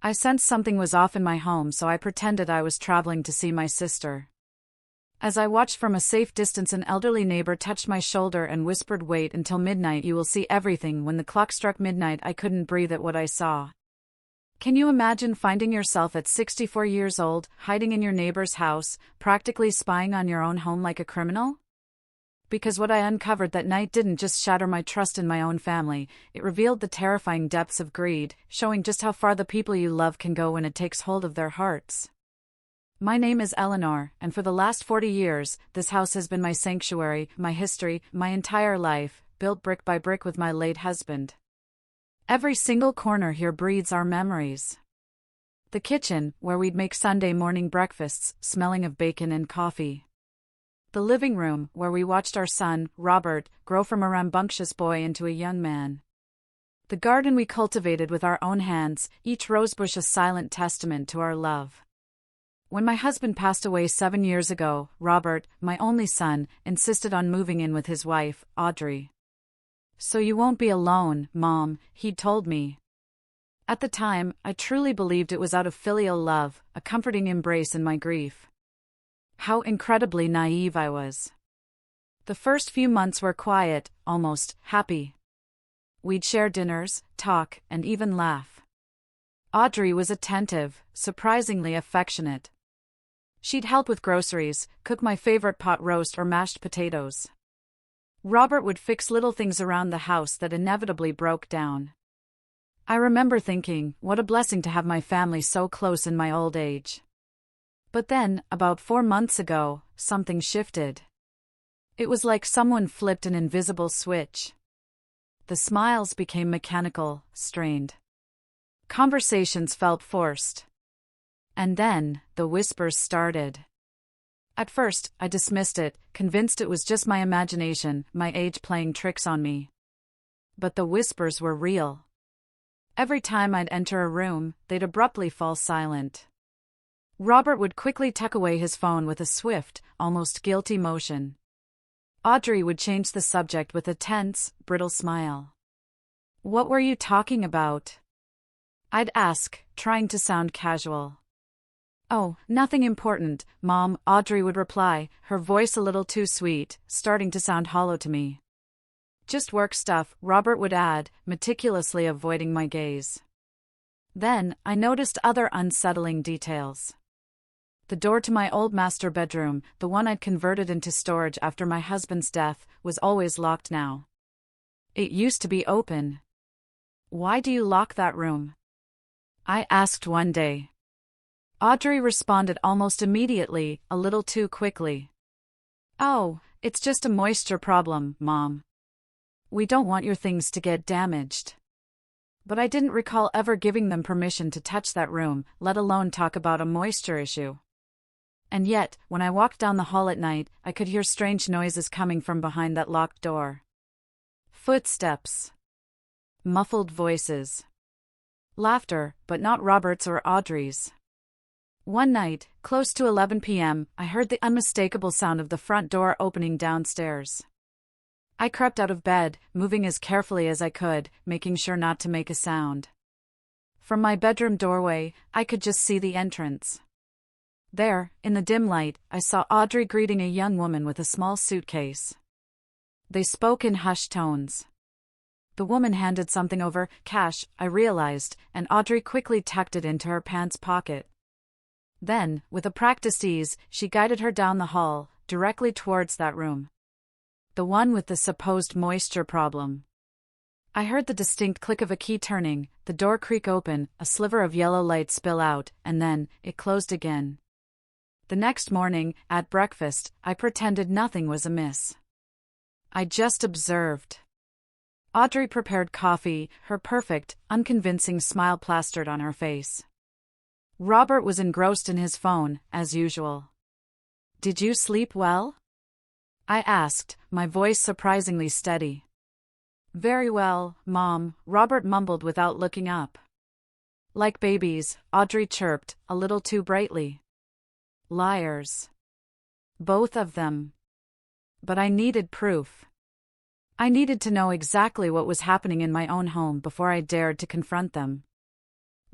I sensed something was off in my home, so I pretended I was traveling to see my sister. As I watched from a safe distance, an elderly neighbor touched my shoulder and whispered, "Wait until midnight, you will see everything." When the clock struck midnight, I couldn't breathe at what I saw. Can you imagine finding yourself at 64 years old, hiding in your neighbor's house, practically spying on your own home like a criminal? Because what I uncovered that night didn't just shatter my trust in my own family, it revealed the terrifying depths of greed, showing just how far the people you love can go when it takes hold of their hearts. My name is Eleanor, and for the last 40 years, this house has been my sanctuary, my history, my entire life, built brick by brick with my late husband. Every single corner here breathes our memories. The kitchen, where we'd make Sunday morning breakfasts, smelling of bacon and coffee. The living room, where we watched our son, Robert, grow from a rambunctious boy into a young man. The garden we cultivated with our own hands, each rosebush a silent testament to our love. When my husband passed away 7 years ago, Robert, my only son, insisted on moving in with his wife, Audrey. "So you won't be alone, Mom," he'd told me. At the time, I truly believed it was out of filial love, a comforting embrace in my grief. How incredibly naive I was. The first few months were quiet, almost happy. We'd share dinners, talk, and even laugh. Audrey was attentive, surprisingly affectionate. She'd help with groceries, cook my favorite pot roast or mashed potatoes. Robert would fix little things around the house that inevitably broke down. I remember thinking, what a blessing to have my family so close in my old age. But then, about 4 months ago, something shifted. It was like someone flipped an invisible switch. The smiles became mechanical, strained. Conversations felt forced. And then, the whispers started. At first, I dismissed it, convinced it was just my imagination, my age playing tricks on me. But the whispers were real. Every time I'd enter a room, they'd abruptly fall silent. Robert would quickly tuck away his phone with a swift, almost guilty motion. Audrey would change the subject with a tense, brittle smile. "What were you talking about?" I'd ask, trying to sound casual. "Oh, nothing important, Mom," Audrey would reply, her voice a little too sweet, starting to sound hollow to me. "Just work stuff," Robert would add, meticulously avoiding my gaze. Then, I noticed other unsettling details. The door to my old master bedroom, the one I'd converted into storage after my husband's death, was always locked now. It used to be open. "Why do you lock that room?" I asked one day. Audrey responded almost immediately, a little too quickly. "Oh, it's just a moisture problem, Mom. We don't want your things to get damaged." But I didn't recall ever giving them permission to touch that room, let alone talk about a moisture issue. And yet, when I walked down the hall at night, I could hear strange noises coming from behind that locked door. Footsteps. Muffled voices. Laughter, but not Robert's or Audrey's. One night, close to 11 p.m., I heard the unmistakable sound of the front door opening downstairs. I crept out of bed, moving as carefully as I could, making sure not to make a sound. From my bedroom doorway, I could just see the entrance. There, in the dim light, I saw Audrey greeting a young woman with a small suitcase. They spoke in hushed tones. The woman handed something over, cash, I realized, and Audrey quickly tucked it into her pants pocket. Then, with a practiced ease, she guided her down the hall, directly towards that room. The one with the supposed moisture problem. I heard the distinct click of a key turning, the door creak open, a sliver of yellow light spill out, and then, it closed again. The next morning, at breakfast, I pretended nothing was amiss. I just observed. Audrey prepared coffee, her perfect, unconvincing smile plastered on her face. Robert was engrossed in his phone, as usual. "Did you sleep well?" I asked, my voice surprisingly steady. "Very well, Mom," Robert mumbled without looking up. "Like babies," Audrey chirped, a little too brightly. Liars. Both of them. But I needed proof. I needed to know exactly what was happening in my own home before I dared to confront them.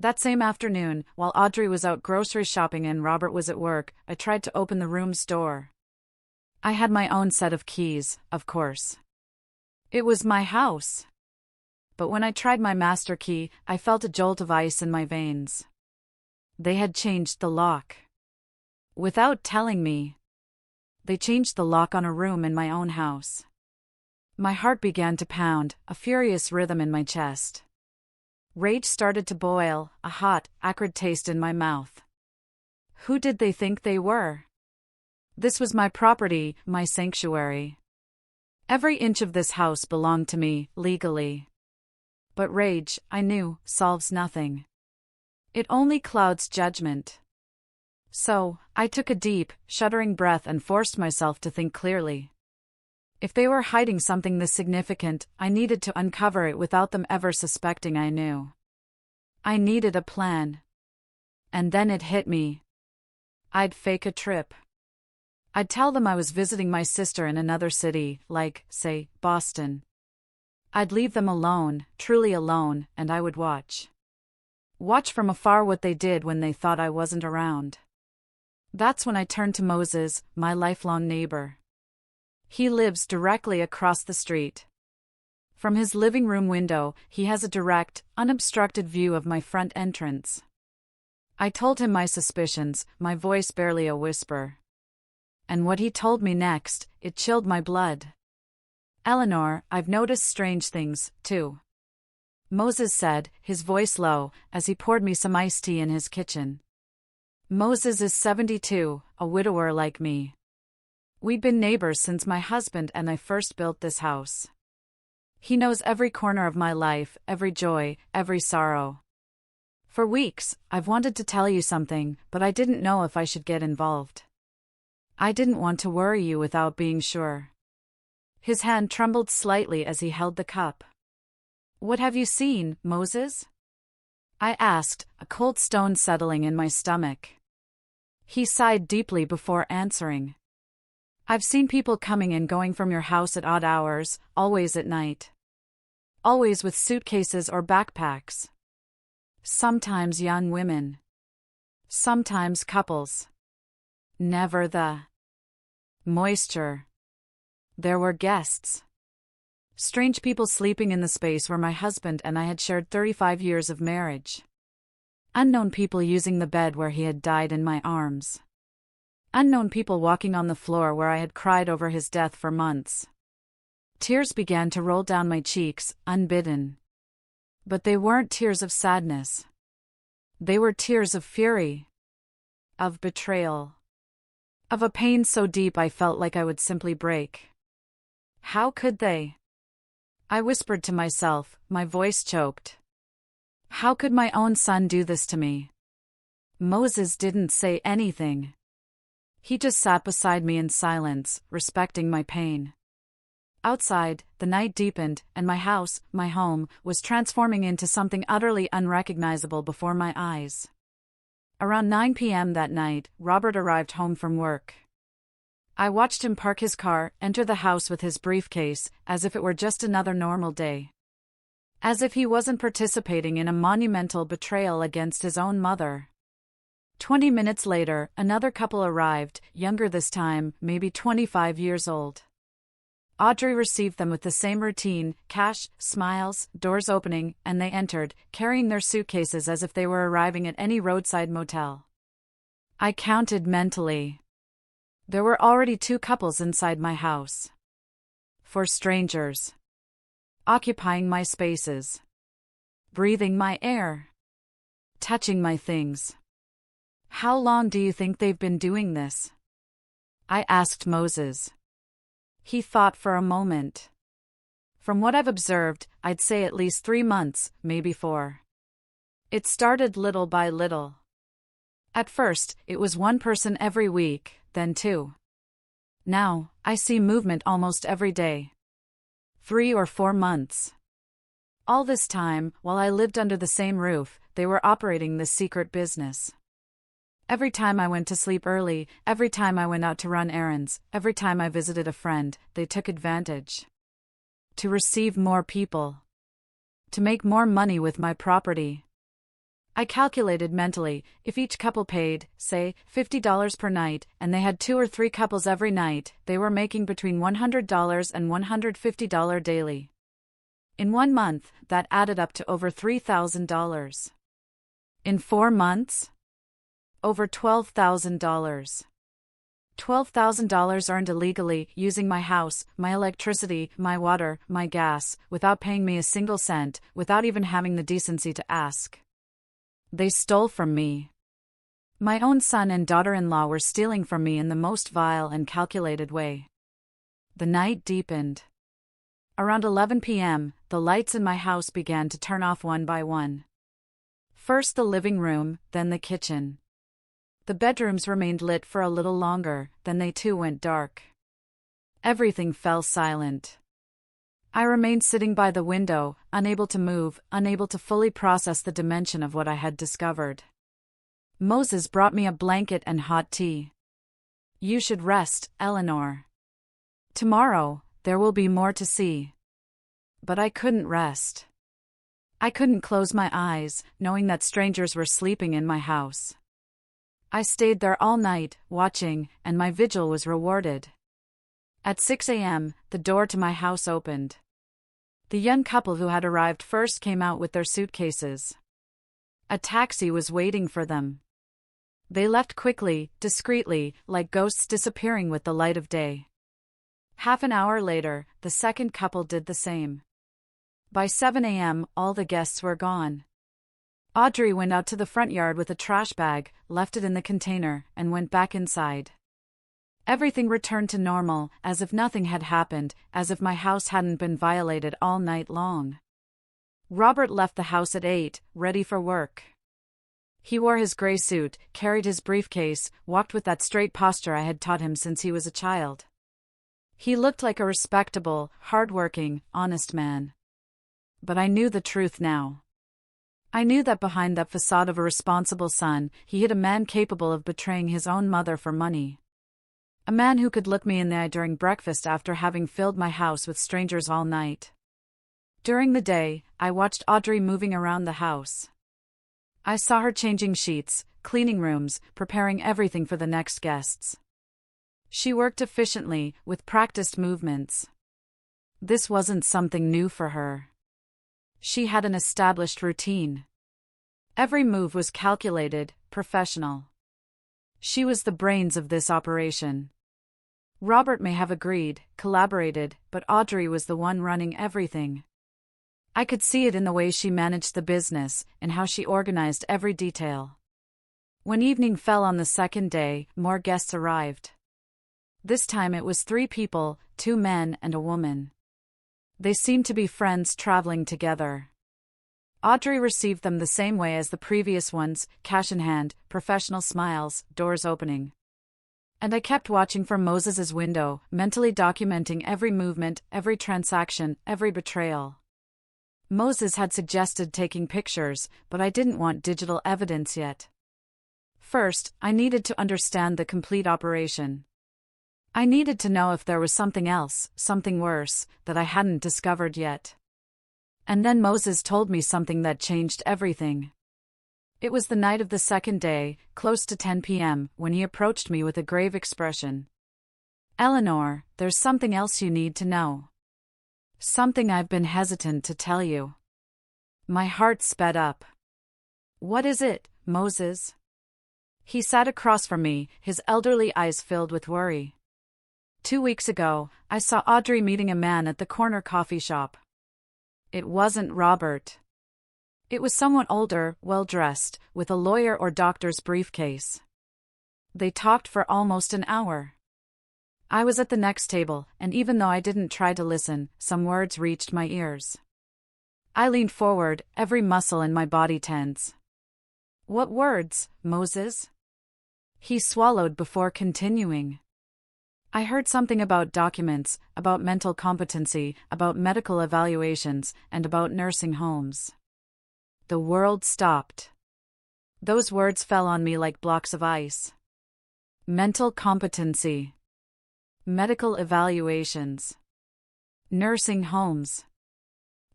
That same afternoon, while Audrey was out grocery shopping and Robert was at work, I tried to open the room's door. I had my own set of keys, of course. It was my house. But when I tried my master key, I felt a jolt of ice in my veins. They had changed the lock. Without telling me. They changed the lock on a room in my own house. My heart began to pound, a furious rhythm in my chest. Rage started to boil, a hot, acrid taste in my mouth. Who did they think they were? This was my property, my sanctuary. Every inch of this house belonged to me, legally. But rage, I knew, solves nothing. It only clouds judgment. So, I took a deep, shuddering breath and forced myself to think clearly. If they were hiding something this significant, I needed to uncover it without them ever suspecting I knew. I needed a plan. And then it hit me. I'd fake a trip. I'd tell them I was visiting my sister in another city, like, say, Boston. I'd leave them alone, truly alone, and I would watch. Watch from afar what they did when they thought I wasn't around. That's when I turned to Moses, my lifelong neighbor. He lives directly across the street. From his living room window, he has a direct, unobstructed view of my front entrance. I told him my suspicions, my voice barely a whisper. And what he told me next, it chilled my blood. Eleanor, I've noticed strange things, too. Moses said, his voice low, as he poured me some iced tea in his kitchen. Moses is 72, a widower like me. We'd been neighbors since my husband and I first built this house. He knows every corner of my life, every joy, every sorrow. For weeks, I've wanted to tell you something, but I didn't know if I should get involved. I didn't want to worry you without being sure. His hand trembled slightly as he held the cup. What have you seen, Moses? I asked, a cold stone settling in my stomach. He sighed deeply before answering. I've seen people coming and going from your house at odd hours, always at night. Always with suitcases or backpacks. Sometimes young women. Sometimes couples. Never the moisture. There were guests. Strange people sleeping in the space where my husband and I had shared 35 years of marriage. Unknown people using the bed where he had died in my arms. Unknown people walking on the floor where I had cried over his death for months. Tears began to roll down my cheeks, unbidden. But they weren't tears of sadness. They were tears of fury. Of betrayal. Of a pain so deep I felt like I would simply break. How could they? I whispered to myself, my voice choked. How could my own son do this to me? Moses didn't say anything. He just sat beside me in silence, respecting my pain. Outside, the night deepened, and my house, my home, was transforming into something utterly unrecognizable before my eyes. Around 9 p.m. that night, Robert arrived home from work. I watched him park his car, enter the house with his briefcase, as if it were just another normal day. As if he wasn't participating in a monumental betrayal against his own mother. 20 minutes later, another couple arrived, younger this time, maybe 25 years old. Audrey received them with the same routine, cash, smiles, doors opening, and they entered, carrying their suitcases as if they were arriving at any roadside motel. I counted mentally. There were already 2 couples inside my house. 4 strangers. Occupying my spaces. Breathing my air. Touching my things. How long do you think they've been doing this? I asked Moses. He thought for a moment. From what I've observed, I'd say at least 3 months, maybe 4. It started little by little. At first, it was 1 person every week, then 2. Now, I see movement almost every day. 3 or 4 months. All this time, while I lived under the same roof, they were operating this secret business. Every time I went to sleep early, every time I went out to run errands, every time I visited a friend, they took advantage. To receive more people. To make more money with my property. I calculated mentally, if each couple paid, say, $50 per night, and they had 2 or 3 couples every night, they were making between $100 and $150 daily. In 1 month, that added up to over $3,000. In 4 months? Over $12,000. $12,000 earned illegally, using my house, my electricity, my water, my gas, without paying me a single cent, without even having the decency to ask. They stole from me. My own son and daughter-in-law were stealing from me in the most vile and calculated way. The night deepened. Around 11 p.m., the lights in my house began to turn off one by one. First the living room, then the kitchen. The bedrooms remained lit for a little longer, then they too went dark. Everything fell silent. I remained sitting by the window, unable to move, unable to fully process the dimension of what I had discovered. Moses brought me a blanket and hot tea. "You should rest, Eleanor. Tomorrow, there will be more to see." But I couldn't rest. I couldn't close my eyes, knowing that strangers were sleeping in my house. I stayed there all night, watching, and my vigil was rewarded. At 6 a.m., the door to my house opened. The young couple who had arrived first came out with their suitcases. A taxi was waiting for them. They left quickly, discreetly, like ghosts disappearing with the light of day. Half an hour later, the second couple did the same. By 7 a.m., all the guests were gone. Audrey went out to the front yard with a trash bag, left it in the container, and went back inside. Everything returned to normal, as if nothing had happened, as if my house hadn't been violated all night long. Robert left the house at 8, ready for work. He wore his gray suit, carried his briefcase, walked with that straight posture I had taught him since he was a child. He looked like a respectable, hard-working, honest man. But I knew the truth now. I knew that behind that facade of a responsible son, he hid a man capable of betraying his own mother for money. A man who could look me in the eye during breakfast after having filled my house with strangers all night. During the day, I watched Audrey moving around the house. I saw her changing sheets, cleaning rooms, preparing everything for the next guests. She worked efficiently, with practiced movements. This wasn't something new for her. She had an established routine. Every move was calculated, professional. She was the brains of this operation. Robert may have agreed, collaborated, but Audrey was the one running everything. I could see it in the way she managed the business, and how she organized every detail. When evening fell on the second day, more guests arrived. This time it was 3 people, 2 men and a woman. They seemed to be friends traveling together. Audrey received them the same way as the previous ones, cash in hand, professional smiles, doors opening. And I kept watching from Moses's window, mentally documenting every movement, every transaction, every betrayal. Moses had suggested taking pictures, but I didn't want digital evidence yet. First, I needed to understand the complete operation. I needed to know if there was something else, something worse, that I hadn't discovered yet. And then Moses told me something that changed everything. It was the night of the second day, close to 10 p.m., when he approached me with a grave expression. "Eleanor, there's something else you need to know. Something I've been hesitant to tell you." My heart sped up. "What is it, Moses?" He sat across from me, his elderly eyes filled with worry. 2 weeks ago, I saw Audrey meeting a man at the corner coffee shop. It wasn't Robert. It was someone older, well-dressed, with a lawyer or doctor's briefcase. They talked for almost an hour. I was at the next table, and even though I didn't try to listen, some words reached my ears. I leaned forward, every muscle in my body tense. "What words, Moses?" He swallowed before continuing. "I heard something about documents, about mental competency, about medical evaluations, and about nursing homes." The world stopped. Those words fell on me like blocks of ice. Mental competency. Medical evaluations. Nursing homes.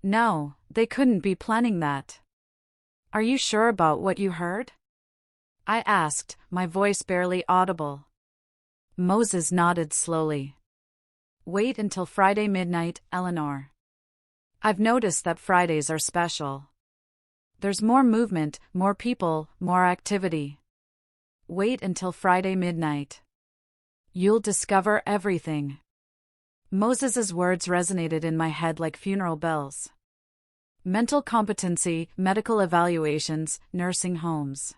No, they couldn't be planning that. Are you sure about what you heard? I asked, my voice barely audible. Moses nodded slowly. Wait until Friday midnight, Eleanor. I've noticed that Fridays are special. There's more movement, more people, more activity. Wait until Friday midnight. You'll discover everything. Moses's words resonated in my head like funeral bells. Mental competency, medical evaluations, nursing homes.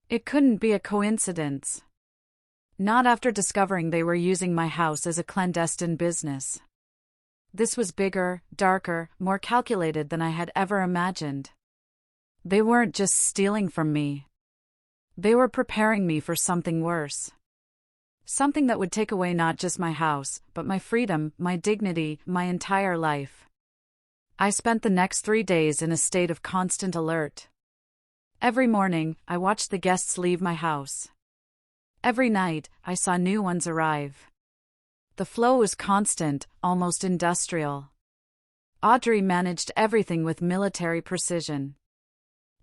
It couldn't be a coincidence. Not after discovering they were using my house as a clandestine business. This was bigger, darker, more calculated than I had ever imagined. They weren't just stealing from me. They were preparing me for something worse. Something that would take away not just my house, but my freedom, my dignity, my entire life. I spent the next 3 days in a state of constant alert. Every morning, I watched the guests leave my house. Every night, I saw new ones arrive. The flow was constant, almost industrial. Audrey managed everything with military precision.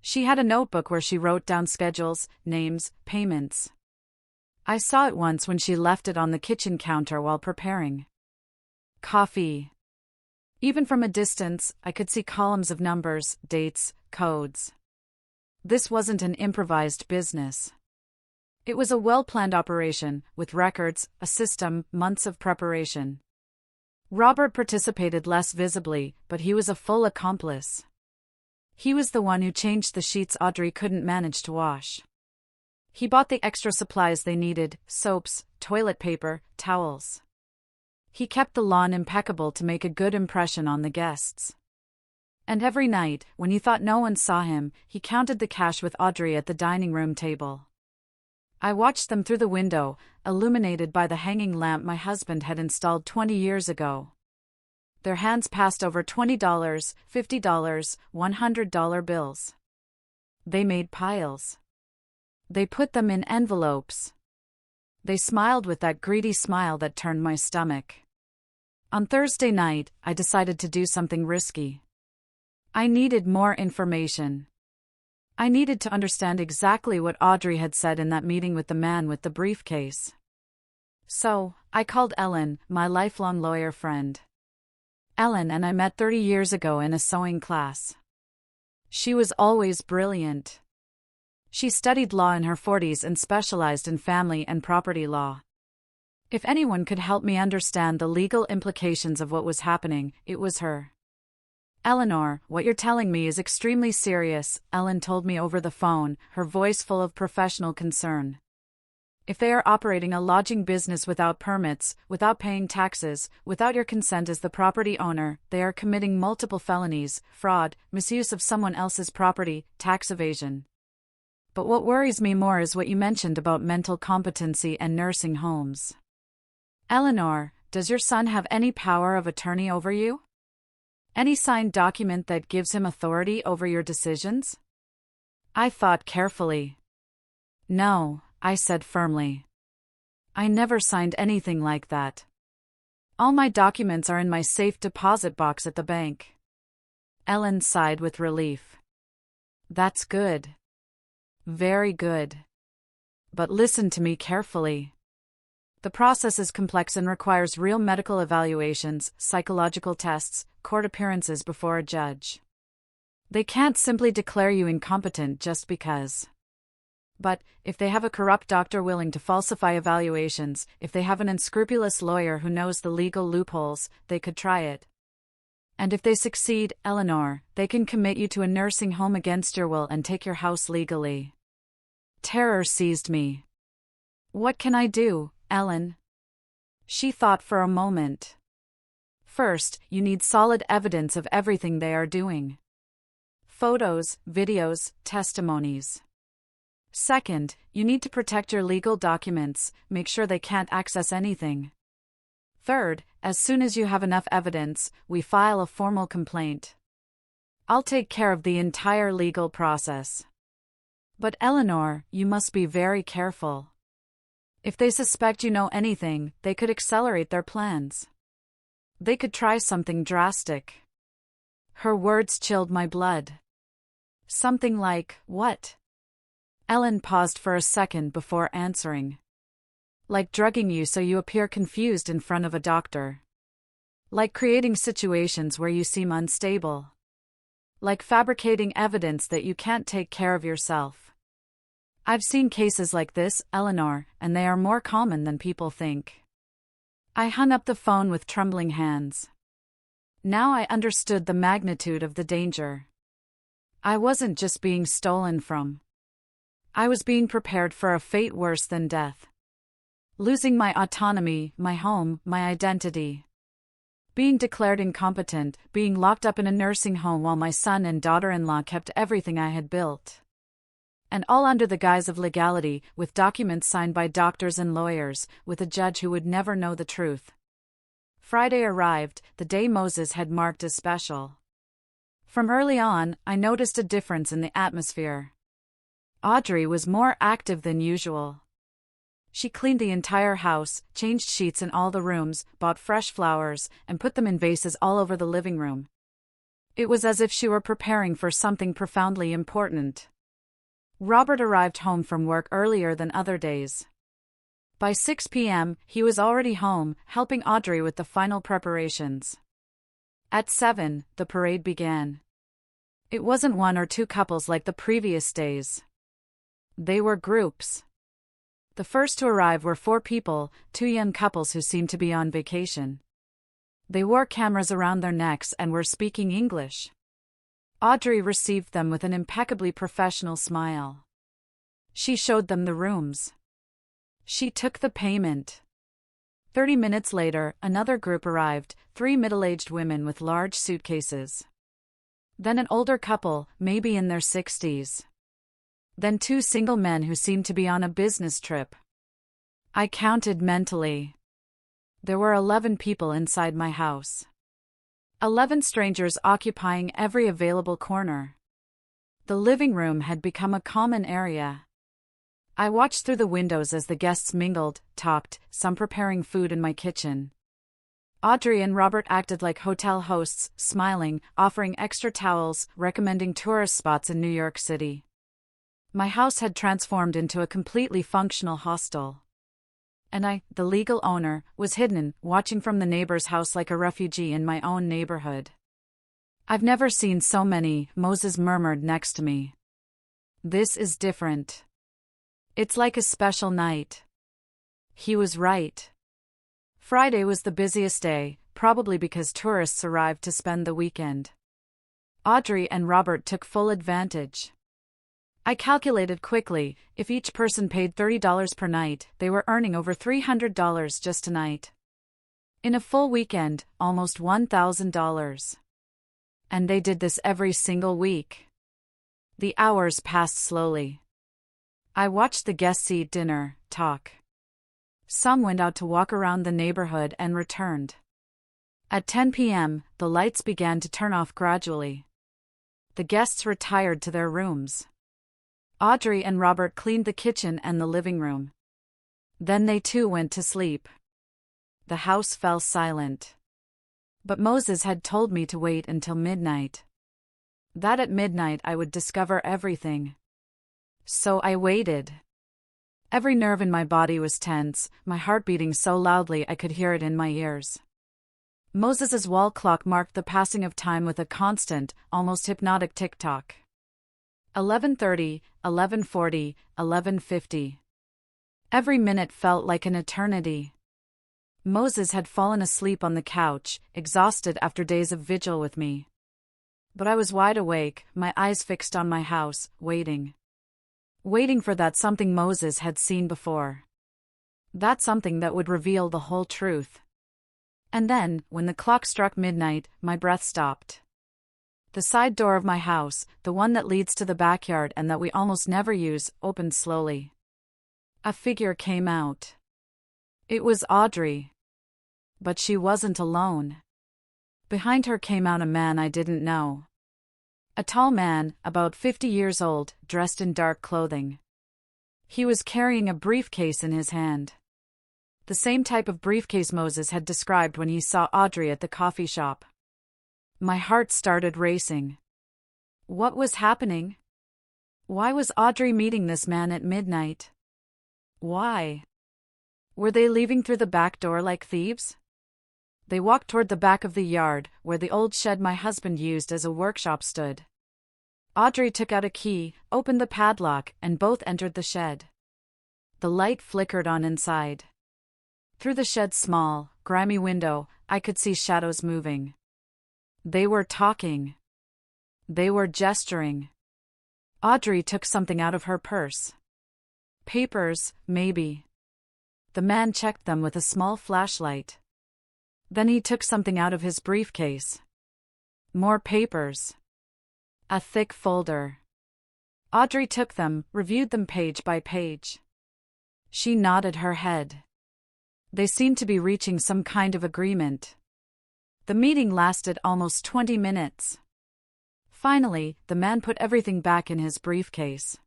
She had a notebook where she wrote down schedules, names, payments. I saw it once when she left it on the kitchen counter while preparing coffee. Even from a distance, I could see columns of numbers, dates, codes. This wasn't an improvised business. It was a well-planned operation, with records, a system, months of preparation. Robert participated less visibly, but he was a full accomplice. He was the one who changed the sheets Audrey couldn't manage to wash. He bought the extra supplies they needed, soaps, toilet paper, towels. He kept the lawn impeccable to make a good impression on the guests. And every night, when he thought no one saw him, he counted the cash with Audrey at the dining room table. I watched them through the window, illuminated by the hanging lamp my husband had installed 20 years ago. Their hands passed over $20, $50, $100 bills. They made piles. They put them in envelopes. They smiled with that greedy smile that turned my stomach. On Thursday night, I decided to do something risky. I needed more information. I needed to understand exactly what Audrey had said in that meeting with the man with the briefcase. So, I called Ellen, my lifelong lawyer friend. Ellen and I met 30 years ago in a sewing class. She was always brilliant. She studied law in her 40s and specialized in family and property law. If anyone could help me understand the legal implications of what was happening, it was her. Eleanor, what you're telling me is extremely serious, Ellen told me over the phone, her voice full of professional concern. If they are operating a lodging business without permits, without paying taxes, without your consent as the property owner, they are committing multiple felonies, fraud, misuse of someone else's property, tax evasion. But what worries me more is what you mentioned about mental competency and nursing homes. Eleanor, does your son have any power of attorney over you? Any signed document that gives him authority over your decisions? I thought carefully. No, I said firmly. I never signed anything like that. All my documents are in my safe deposit box at the bank. Ellen sighed with relief. That's good. Very good. But listen to me carefully. The process is complex and requires real medical evaluations, psychological tests, court appearances before a judge. They can't simply declare you incompetent just because. But, if they have a corrupt doctor willing to falsify evaluations, if they have an unscrupulous lawyer who knows the legal loopholes, they could try it. And if they succeed, Eleanor, they can commit you to a nursing home against your will and take your house legally. Terror seized me. What can I do, Ellen? She thought for a moment. First, you need solid evidence of everything they are doing. Photos, videos, testimonies. Second, you need to protect your legal documents, make sure they can't access anything. Third, as soon as you have enough evidence, we file a formal complaint. I'll take care of the entire legal process. But Eleanor, you must be very careful. If they suspect you know anything, they could accelerate their plans. They could try something drastic. Her words chilled my blood. Something like, what? Ellen paused for a second before answering. Like drugging you so you appear confused in front of a doctor. Like creating situations where you seem unstable. Like fabricating evidence that you can't take care of yourself. I've seen cases like this, Eleanor, and they are more common than people think. I hung up the phone with trembling hands. Now I understood the magnitude of the danger. I wasn't just being stolen from. I was being prepared for a fate worse than death. Losing my autonomy, my home, my identity. Being declared incompetent, being locked up in a nursing home while my son and daughter-in-law kept everything I had built. And all under the guise of legality, with documents signed by doctors and lawyers, with a judge who would never know the truth. Friday arrived, the day Moses had marked as special. From early on, I noticed a difference in the atmosphere. Audrey was more active than usual. She cleaned the entire house, changed sheets in all the rooms, bought fresh flowers, and put them in vases all over the living room. It was as if she were preparing for something profoundly important. Robert arrived home from work earlier than other days. By 6 p.m., he was already home, helping Audrey with the final preparations. At 7, the parade began. It wasn't one or two couples like the previous days. They were groups. The first to arrive were 4 people, 2 young couples who seemed to be on vacation. They wore cameras around their necks and were speaking English. Audrey received them with an impeccably professional smile. She showed them the rooms. She took the payment. 30 minutes later, another group arrived, 3 middle-aged women with large suitcases. Then an older couple, maybe in their 60s. Then 2 single men who seemed to be on a business trip. I counted mentally. There were 11 people inside my house. 11 strangers occupying every available corner. The living room had become a common area. I watched through the windows as the guests mingled, talked, some preparing food in my kitchen. Audrey and Robert acted like hotel hosts, smiling, offering extra towels, recommending tourist spots in New York City. My house had transformed into a completely functional hostel. And I, the legal owner, was hidden, watching from the neighbor's house like a refugee in my own neighborhood. I've never seen so many, Moses murmured next to me. This is different. It's like a special night. He was right. Friday was the busiest day, probably because tourists arrived to spend the weekend. Audrey and Robert took full advantage. I calculated quickly, if each person paid $30 per night, they were earning over $300 just tonight. In a full weekend, almost $1,000. And they did this every single week. The hours passed slowly. I watched the guests eat dinner, talk. Some went out to walk around the neighborhood and returned. At 10 p.m., the lights began to turn off gradually. The guests retired to their rooms. Audrey and Robert cleaned the kitchen and the living room. Then they too went to sleep. The house fell silent. But Moses had told me to wait until midnight. That at midnight I would discover everything. So I waited. Every nerve in my body was tense, my heart beating so loudly I could hear it in my ears. Moses's wall clock marked the passing of time with a constant, almost hypnotic tick-tock. 11:30, 11:40, 11:50. Every minute felt like an eternity. Moses had fallen asleep on the couch, exhausted after days of vigil with me. But I was wide awake, my eyes fixed on my house, waiting. Waiting for that something Moses had seen before. That something that would reveal the whole truth. And then, when the clock struck midnight, my breath stopped. The side door of my house, the one that leads to the backyard and that we almost never use, opened slowly. A figure came out. It was Audrey. But she wasn't alone. Behind her came out a man I didn't know. A tall man, about 50 years old, dressed in dark clothing. He was carrying a briefcase in his hand. The same type of briefcase Moses had described when he saw Audrey at the coffee shop. My heart started racing. What was happening? Why was Audrey meeting this man at midnight? Why? Were they leaving through the back door like thieves? They walked toward the back of the yard, where the old shed my husband used as a workshop stood. Audrey took out a key, opened the padlock, and both entered the shed. The light flickered on inside. Through the shed's small, grimy window, I could see shadows moving. They were talking. They were gesturing. Audrey took something out of her purse. Papers, maybe. The man checked them with a small flashlight. Then he took something out of his briefcase. More papers. A thick folder. Audrey took them, reviewed them page by page. She nodded her head. They seemed to be reaching some kind of agreement. The meeting lasted almost 20 minutes. Finally, the man put everything back in his briefcase.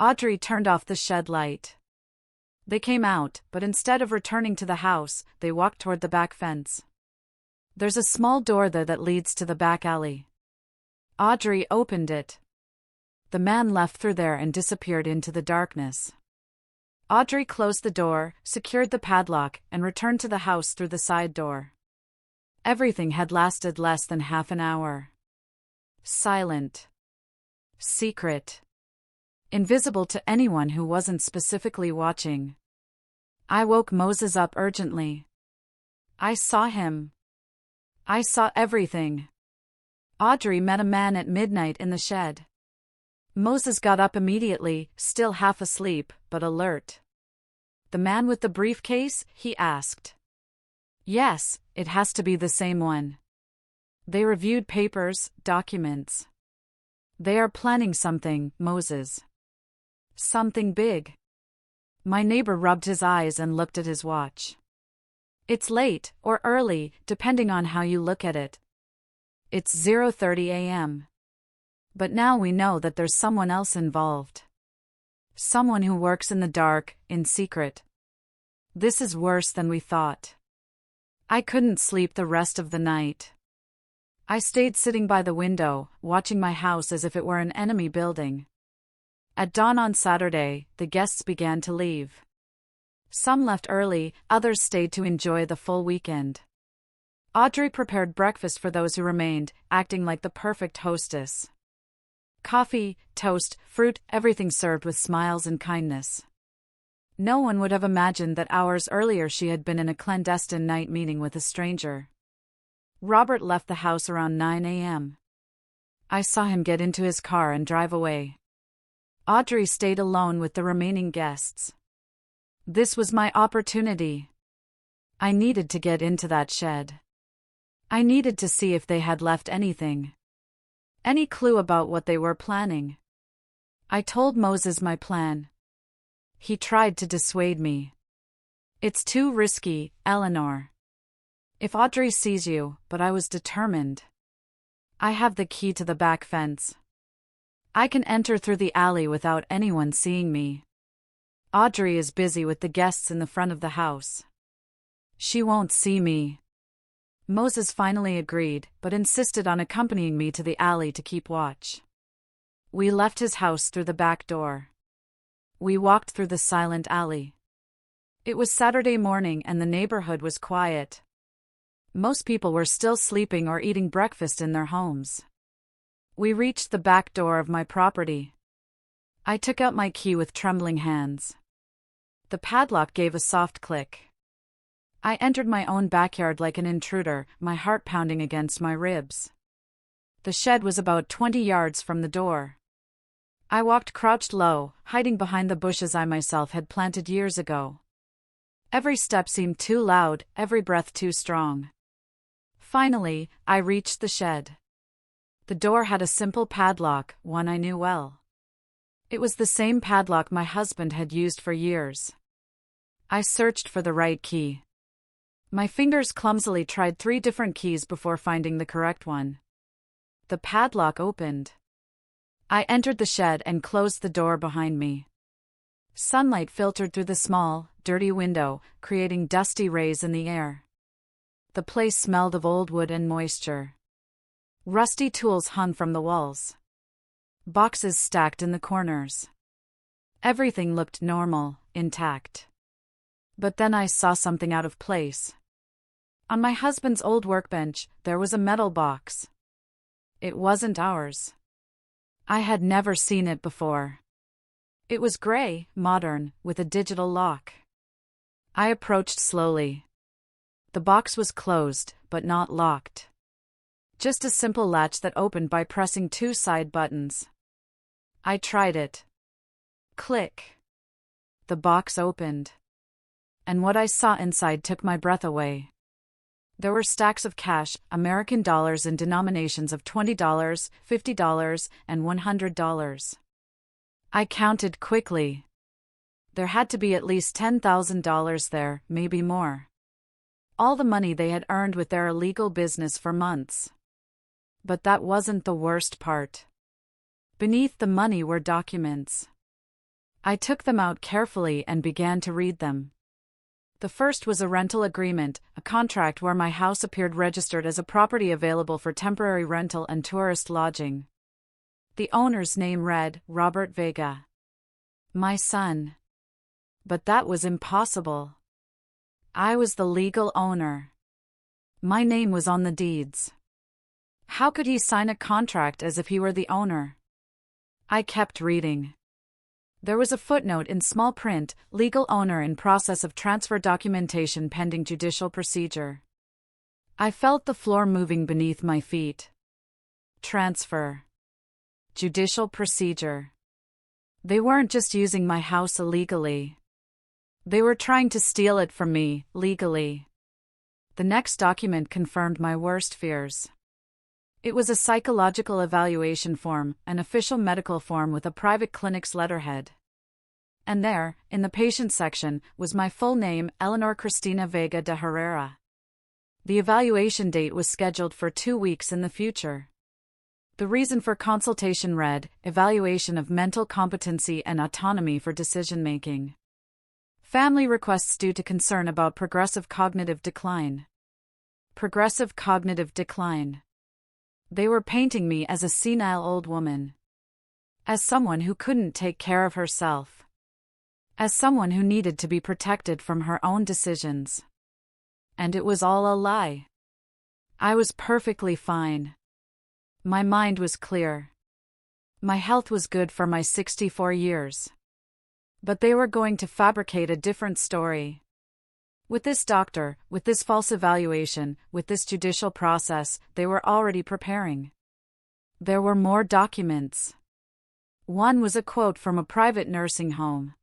Audrey turned off the shed light. They came out, but instead of returning to the house, they walked toward the back fence. There's a small door there that leads to the back alley. Audrey opened it. The man left through there and disappeared into the darkness. Audrey closed the door, secured the padlock, and returned to the house through the side door. Everything had lasted less than half an hour. Silent. Secret. Invisible to anyone who wasn't specifically watching. I woke Moses up urgently. I saw him. I saw everything. Audrey met a man at midnight in the shed. Moses got up immediately, still half asleep, but alert. The man with the briefcase? He asked. Yes, it has to be the same one. They reviewed papers, documents. They are planning something, Moses. Something big. My neighbor rubbed his eyes and looked at his watch. It's late, or early, depending on how you look at it. It's 0:30 a.m. But now we know that there's someone else involved. Someone who works in the dark, in secret. This is worse than we thought. I couldn't sleep the rest of the night. I stayed sitting by the window, watching my house as if it were an enemy building. At dawn on Saturday, the guests began to leave. Some left early, others stayed to enjoy the full weekend. Audrey prepared breakfast for those who remained, acting like the perfect hostess. Coffee, toast, fruit, everything served with smiles and kindness. No one would have imagined that hours earlier she had been in a clandestine night meeting with a stranger. Robert left the house around 9 a.m. I saw him get into his car and drive away. Audrey stayed alone with the remaining guests. This was my opportunity. I needed to get into that shed. I needed to see if they had left anything. Any clue about what they were planning. I told Moses my plan. He tried to dissuade me. It's too risky, Eleanor. If Audrey sees you, but I was determined. I have the key to the back fence. I can enter through the alley without anyone seeing me. Audrey is busy with the guests in the front of the house. She won't see me. Moses finally agreed, but insisted on accompanying me to the alley to keep watch. We left his house through the back door. We walked through the silent alley. It was Saturday morning and the neighborhood was quiet. Most people were still sleeping or eating breakfast in their homes. We reached the back door of my property. I took out my key with trembling hands. The padlock gave a soft click. I entered my own backyard like an intruder, my heart pounding against my ribs. The shed was about 20 yards from the door. I walked crouched low, hiding behind the bushes I myself had planted years ago. Every step seemed too loud, every breath too strong. Finally, I reached the shed. The door had a simple padlock, one I knew well. It was the same padlock my husband had used for years. I searched for the right key. My fingers clumsily tried 3 different keys before finding the correct one. The padlock opened. I entered the shed and closed the door behind me. Sunlight filtered through the small, dirty window, creating dusty rays in the air. The place smelled of old wood and moisture. Rusty tools hung from the walls. Boxes stacked in the corners. Everything looked normal, intact. But then I saw something out of place. On my husband's old workbench, there was a metal box. It wasn't ours. I had never seen it before. It was gray, modern, with a digital lock. I approached slowly. The box was closed, but not locked. Just a simple latch that opened by pressing two side buttons. I tried it. Click. The box opened. And what I saw inside took my breath away. There were stacks of cash, American dollars in denominations of $20, $50, and $100. I counted quickly. There had to be at least $10,000 there, maybe more. All the money they had earned with their illegal business for months. But that wasn't the worst part. Beneath the money were documents. I took them out carefully and began to read them. The first was a rental agreement, a contract where my house appeared registered as a property available for temporary rental and tourist lodging. The owner's name read, Robert Vega. My son. But that was impossible. I was the legal owner. My name was on the deeds. How could he sign a contract as if he were the owner? I kept reading. There was a footnote in small print, legal owner in process of transfer documentation pending judicial procedure. I felt the floor moving beneath my feet. Transfer. Judicial procedure. They weren't just using my house illegally. They were trying to steal it from me, legally. The next document confirmed my worst fears. It was a psychological evaluation form, an official medical form with a private clinic's letterhead. And there, in the patient section, was my full name, Eleanor Cristina Vega de Herrera. The evaluation date was scheduled for 2 weeks in the future. The reason for consultation read, evaluation of mental competency and autonomy for decision-making. Family requests due to concern about progressive cognitive decline. Progressive cognitive decline. They were painting me as a senile old woman. As someone who couldn't take care of herself. As someone who needed to be protected from her own decisions. And it was all a lie. I was perfectly fine. My mind was clear. My health was good for my 64 years. But they were going to fabricate a different story. With this doctor, with this false evaluation, with this judicial process, they were already preparing. There were more documents. One was a quote from a private nursing home.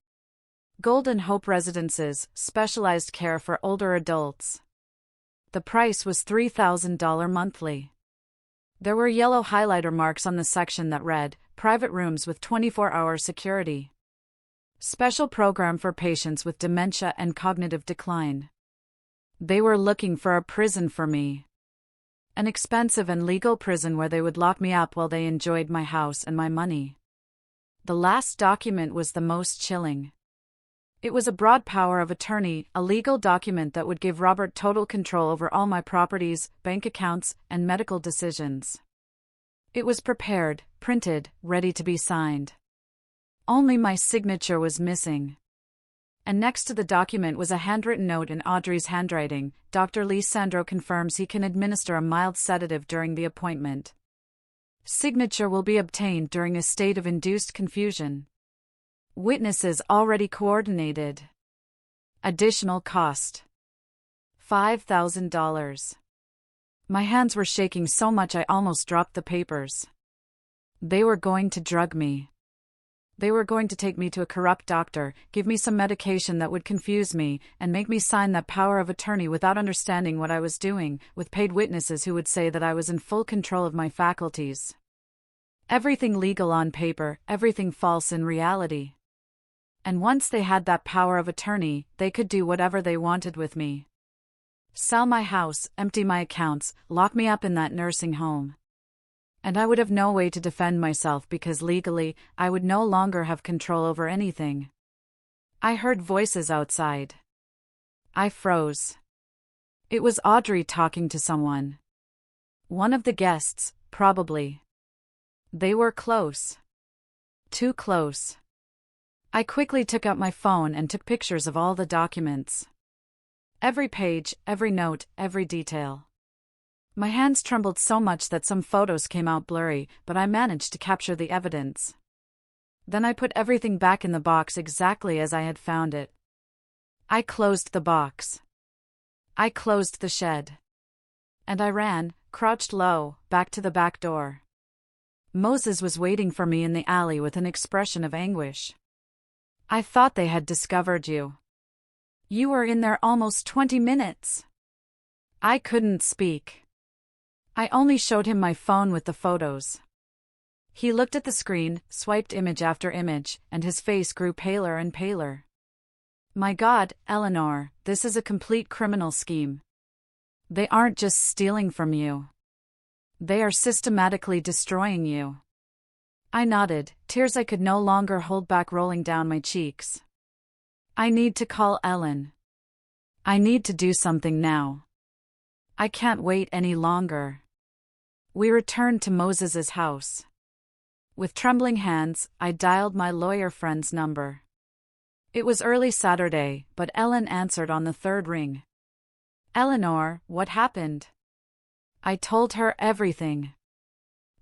Golden Hope Residences, specialized care for older adults. The price was $3,000 monthly. There were yellow highlighter marks on the section that read, private rooms with 24-hour security. Special program for patients with dementia and cognitive decline. They were looking for a prison for me. An expensive and legal prison where they would lock me up while they enjoyed my house and my money. The last document was the most chilling. It was a broad power of attorney, a legal document that would give Robert total control over all my properties, bank accounts, and medical decisions. It was prepared, printed, ready to be signed. Only my signature was missing. And next to the document was a handwritten note in Audrey's handwriting. Dr. Lee Sandro confirms he can administer a mild sedative during the appointment. Signature will be obtained during a state of induced confusion. Witnesses already coordinated. Additional cost. $5,000. My hands were shaking so much I almost dropped the papers. They were going to drug me. They were going to take me to a corrupt doctor, give me some medication that would confuse me, and make me sign that power of attorney without understanding what I was doing, with paid witnesses who would say that I was in full control of my faculties. Everything legal on paper, everything false in reality. And once they had that power of attorney, they could do whatever they wanted with me. Sell my house, empty my accounts, lock me up in that nursing home. And I would have no way to defend myself because legally, I would no longer have control over anything. I heard voices outside. I froze. It was Audrey talking to someone. One of the guests, probably. They were close. Too close. I quickly took out my phone and took pictures of all the documents. Every page, every note, every detail. My hands trembled so much that some photos came out blurry, but I managed to capture the evidence. Then I put everything back in the box exactly as I had found it. I closed the box. I closed the shed. And I ran, crouched low, back to the back door. Moses was waiting for me in the alley with an expression of anguish. I thought they had discovered you. You were in there almost 20 minutes. I couldn't speak. I only showed him my phone with the photos. He looked at the screen, swiped image after image, and his face grew paler and paler. My God, Eleanor, this is a complete criminal scheme. They aren't just stealing from you. They are systematically destroying you. I nodded, tears I could no longer hold back rolling down my cheeks. I need to call Ellen. I need to do something now. I can't wait any longer. We returned to Moses's house. With trembling hands, I dialed my lawyer friend's number. It was early Saturday, but Ellen answered on the third ring. Eleanor, what happened? I told her everything.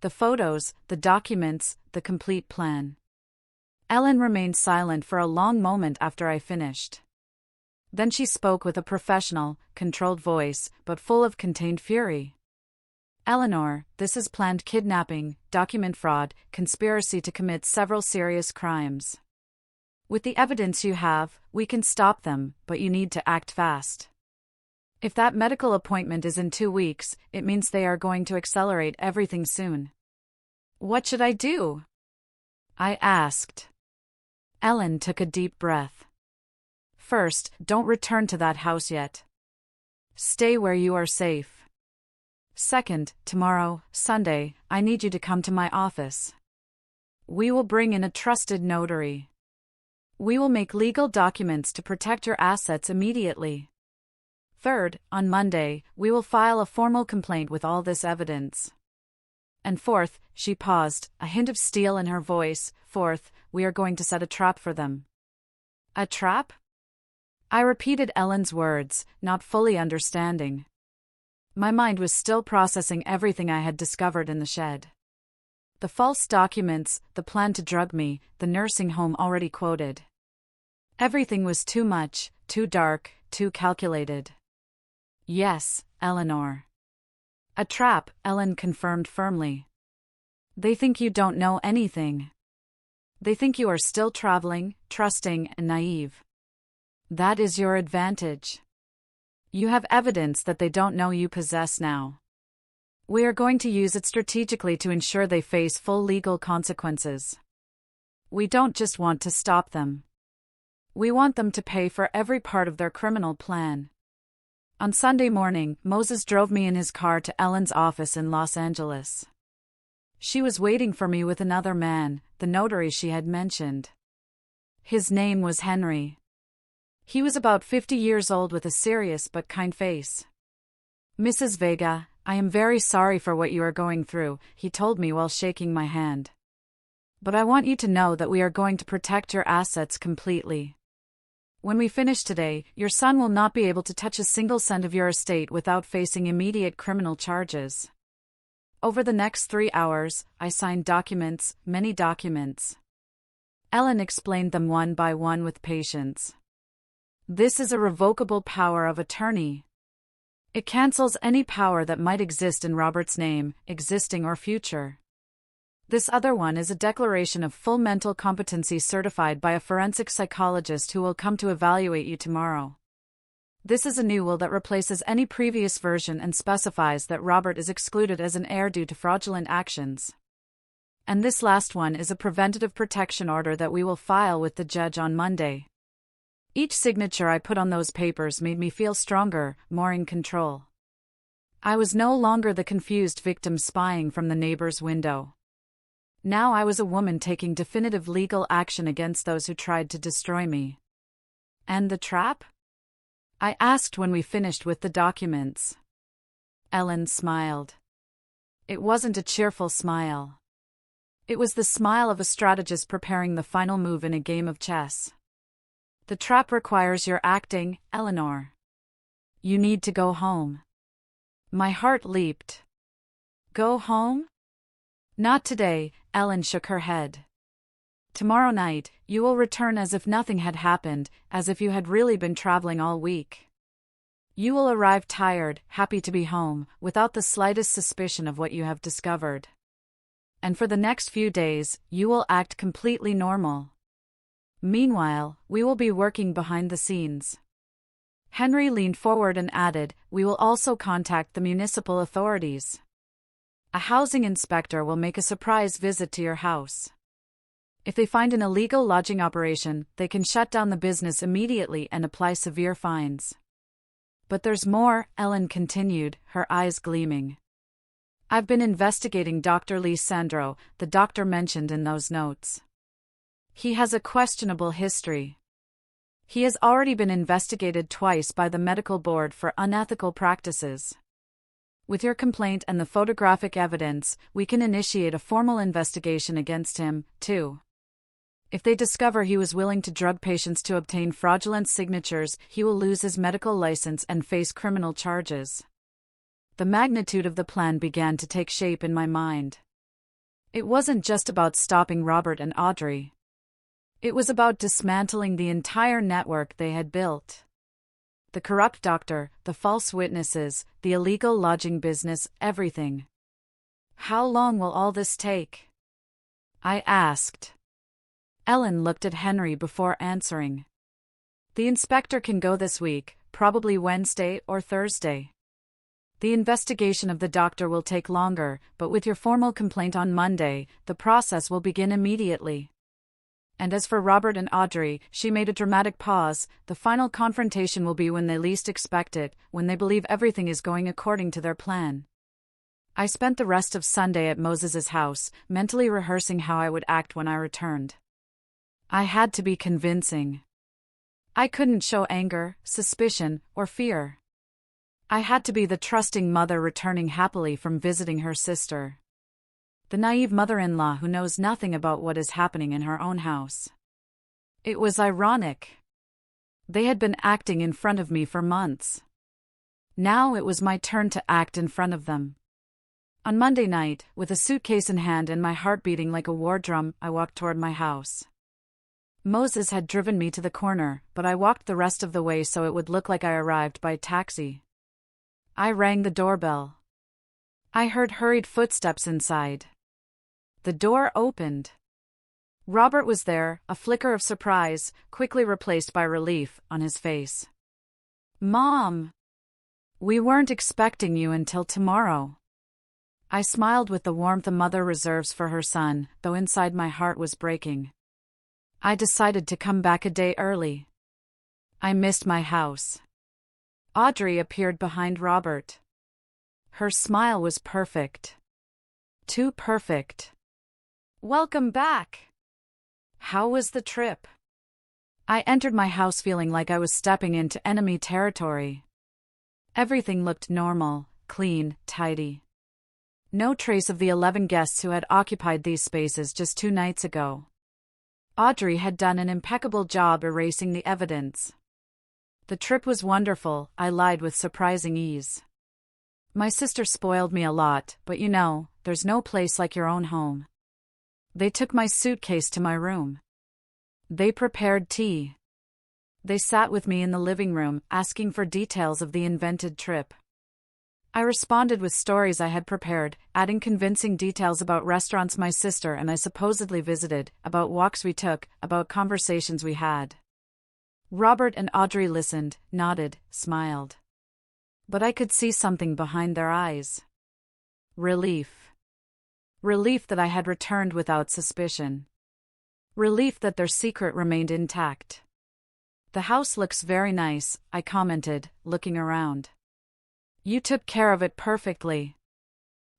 The photos, the documents, the complete plan. Ellen remained silent for a long moment after I finished. Then she spoke with a professional, controlled voice, but full of contained fury. Eleanor, this is planned kidnapping, document fraud, conspiracy to commit several serious crimes. With the evidence you have, we can stop them, but you need to act fast. If that medical appointment is in 2 weeks, it means they are going to accelerate everything soon. What should I do? I asked. Ellen took a deep breath. First, don't return to that house yet. Stay where you are safe. Second, tomorrow, Sunday, I need you to come to my office. We will bring in a trusted notary. We will make legal documents to protect your assets immediately. Third, on Monday, we will file a formal complaint with all this evidence. And fourth, she paused, a hint of steel in her voice, fourth, we are going to set a trap for them. A trap? I repeated Ellen's words, not fully understanding. My mind was still processing everything I had discovered in the shed. The false documents, the plan to drug me, the nursing home already quoted. Everything was too much, too dark, too calculated. Yes, Eleanor. A trap, Ellen confirmed firmly. They think you don't know anything. They think you are still traveling, trusting, and naive. That is your advantage. You have evidence that they don't know you possess now. We are going to use it strategically to ensure they face full legal consequences. We don't just want to stop them. We want them to pay for every part of their criminal plan. On Sunday morning, Moses drove me in his car to Ellen's office in Los Angeles. She was waiting for me with another man, the notary she had mentioned. His name was Henry. He was about 50 years old with a serious but kind face. Mrs. Vega, I am very sorry for what you are going through, he told me while shaking my hand. But I want you to know that we are going to protect your assets completely. When we finish today, your son will not be able to touch a single cent of your estate without facing immediate criminal charges. Over the next 3 hours, I signed documents, many documents. Ellen explained them one by one with patience. This is a revocable power of attorney. It cancels any power that might exist in Robert's name, existing or future. This other one is a declaration of full mental competency certified by a forensic psychologist who will come to evaluate you tomorrow. This is a new will that replaces any previous version and specifies that Robert is excluded as an heir due to fraudulent actions. And this last one is a preventative protection order that we will file with the judge on Monday. Each signature I put on those papers made me feel stronger, more in control. I was no longer the confused victim spying from the neighbor's window. Now I was a woman taking definitive legal action against those who tried to destroy me. And the trap? I asked when we finished with the documents. Ellen smiled. It wasn't a cheerful smile. It was the smile of a strategist preparing the final move in a game of chess. The trap requires your acting, Eleanor. You need to go home. My heart leaped. Go home? Not today, Ellen shook her head. Tomorrow night, you will return as if nothing had happened, as if you had really been traveling all week. You will arrive tired, happy to be home, without the slightest suspicion of what you have discovered. And for the next few days, you will act completely normal. Meanwhile, we will be working behind the scenes. Henry leaned forward and added, we will also contact the municipal authorities. A housing inspector will make a surprise visit to your house. If they find an illegal lodging operation, they can shut down the business immediately and apply severe fines. But there's more, Ellen continued, her eyes gleaming. I've been investigating Dr. Lee Sandro, the doctor mentioned in those notes. He has a questionable history. He has already been investigated twice by the medical board for unethical practices. With your complaint and the photographic evidence, we can initiate a formal investigation against him, too. If they discover he was willing to drug patients to obtain fraudulent signatures, he will lose his medical license and face criminal charges. The magnitude of the plan began to take shape in my mind. It wasn't just about stopping Robert and Audrey. It was about dismantling the entire network they had built. The corrupt doctor, the false witnesses, the illegal lodging business, everything. How long will all this take? I asked. Ellen looked at Henry before answering. The inspector can go this week, probably Wednesday or Thursday. The investigation of the doctor will take longer, but with your formal complaint on Monday, the process will begin immediately. And as for Robert and Audrey, she made a dramatic pause, the final confrontation will be when they least expect it, when they believe everything is going according to their plan. I spent the rest of Sunday at Moses's house, mentally rehearsing how I would act when I returned. I had to be convincing. I couldn't show anger, suspicion, or fear. I had to be the trusting mother returning happily from visiting her sister. The naive mother-in-law who knows nothing about what is happening in her own house. It was ironic. They had been acting in front of me for months. Now it was my turn to act in front of them. On Monday night, with a suitcase in hand and my heart beating like a war drum, I walked toward my house. Moses had driven me to the corner, but I walked the rest of the way so it would look like I arrived by taxi. I rang the doorbell. I heard hurried footsteps inside. The door opened. Robert was there, a flicker of surprise, quickly replaced by relief, on his face. Mom! We weren't expecting you until tomorrow. I smiled with the warmth a mother reserves for her son, though inside my heart was breaking. I decided to come back a day early. I missed my house. Audrey appeared behind Robert. Her smile was perfect. Too perfect. Welcome back. How was the trip? I entered my house feeling like I was stepping into enemy territory. Everything looked normal, clean, tidy. No trace of the 11 guests who had occupied these spaces just 2 nights ago. Audrey had done an impeccable job erasing the evidence. The trip was wonderful, I lied with surprising ease. My sister spoiled me a lot, but you know, there's no place like your own home. They took my suitcase to my room. They prepared tea. They sat with me in the living room, asking for details of the invented trip. I responded with stories I had prepared, adding convincing details about restaurants my sister and I supposedly visited, about walks we took, about conversations we had. Robert and Audrey listened, nodded, smiled. But I could see something behind their eyes. Relief. Relief that I had returned without suspicion. Relief that their secret remained intact. The house looks very nice, I commented, looking around. You took care of it perfectly.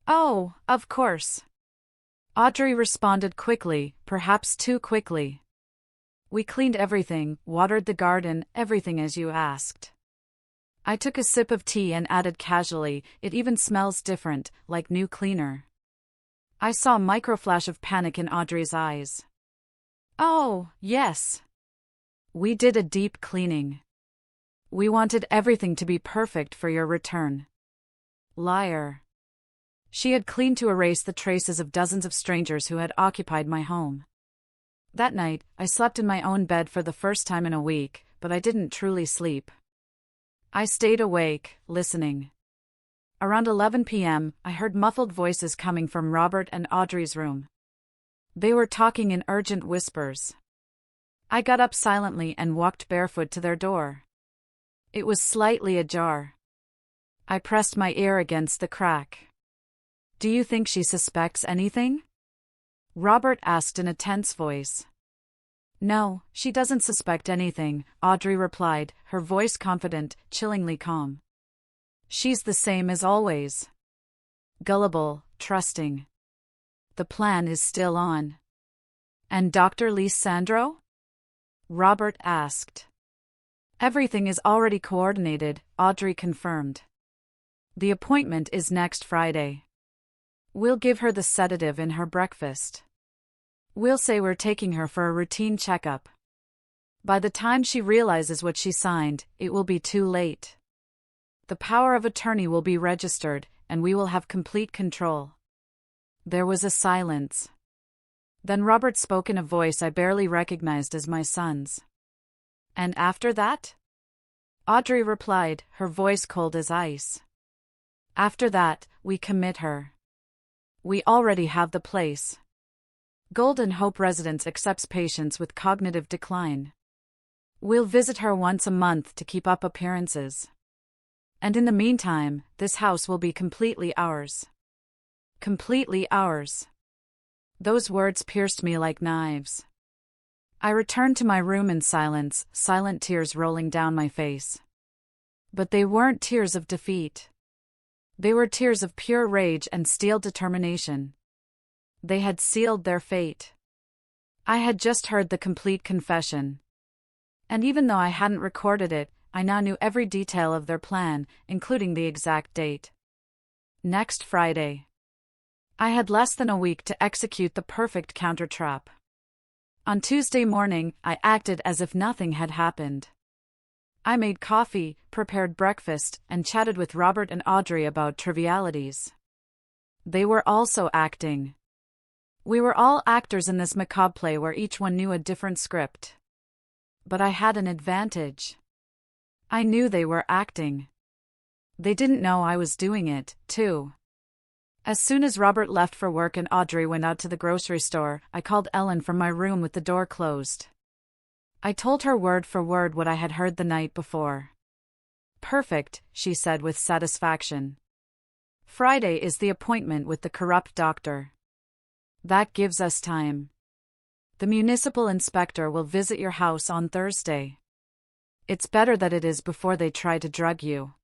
Oh, of course. Audrey responded quickly, perhaps too quickly. We cleaned everything, watered the garden, everything as you asked. I took a sip of tea and added casually, it even smells different, like new cleaner. I saw a microflash of panic in Audrey's eyes. Oh, yes. We did a deep cleaning. We wanted everything to be perfect for your return. Liar. She had cleaned to erase the traces of dozens of strangers who had occupied my home. That night, I slept in my own bed for the first time in a week, but I didn't truly sleep. I stayed awake, listening. Around 11 p.m., I heard muffled voices coming from Robert and Audrey's room. They were talking in urgent whispers. I got up silently and walked barefoot to their door. It was slightly ajar. I pressed my ear against the crack. Do you think she suspects anything? Robert asked in a tense voice. No, she doesn't suspect anything, Audrey replied, her voice confident, chillingly calm. She's the same as always. Gullible, trusting. The plan is still on. And Dr. Lisandro? Robert asked. Everything is already coordinated, Audrey confirmed. The appointment is next Friday. We'll give her the sedative in her breakfast. We'll say we're taking her for a routine checkup. By the time she realizes what she signed, it will be too late. The power of attorney will be registered, and we will have complete control. There was a silence. Then Robert spoke in a voice I barely recognized as my son's. And after that? Audrey replied, her voice cold as ice. After that, we commit her. We already have the place. Golden Hope Residence accepts patients with cognitive decline. We'll visit her once a month to keep up appearances. And in the meantime, this house will be completely ours. Completely ours. Those words pierced me like knives. I returned to my room in silence, silent tears rolling down my face. But they weren't tears of defeat. They were tears of pure rage and steel determination. They had sealed their fate. I had just heard the complete confession. And even though I hadn't recorded it, I now knew every detail of their plan, including the exact date. Next Friday. I had less than a week to execute the perfect counter-trap. On Tuesday morning, I acted as if nothing had happened. I made coffee, prepared breakfast, and chatted with Robert and Audrey about trivialities. They were also acting. We were all actors in this macabre play where each one knew a different script. But I had an advantage. I knew they were acting. They didn't know I was doing it, too. As soon as Robert left for work and Audrey went out to the grocery store, I called Ellen from my room with the door closed. I told her word for word what I had heard the night before. Perfect, she said with satisfaction. Friday is the appointment with the corrupt doctor. That gives us time. The municipal inspector will visit your house on Thursday. It's better that it is before they try to drug you.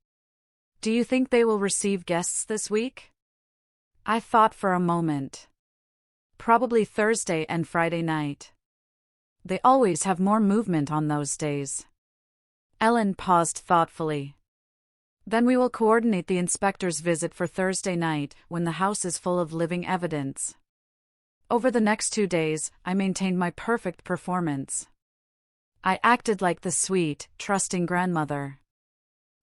Do you think they will receive guests this week? I thought for a moment. Probably Thursday and Friday night. They always have more movement on those days. Ellen paused thoughtfully. Then we will coordinate the inspector's visit for Thursday night, when the house is full of living evidence. Over the next 2 days, I maintained my perfect performance. I acted like the sweet, trusting grandmother.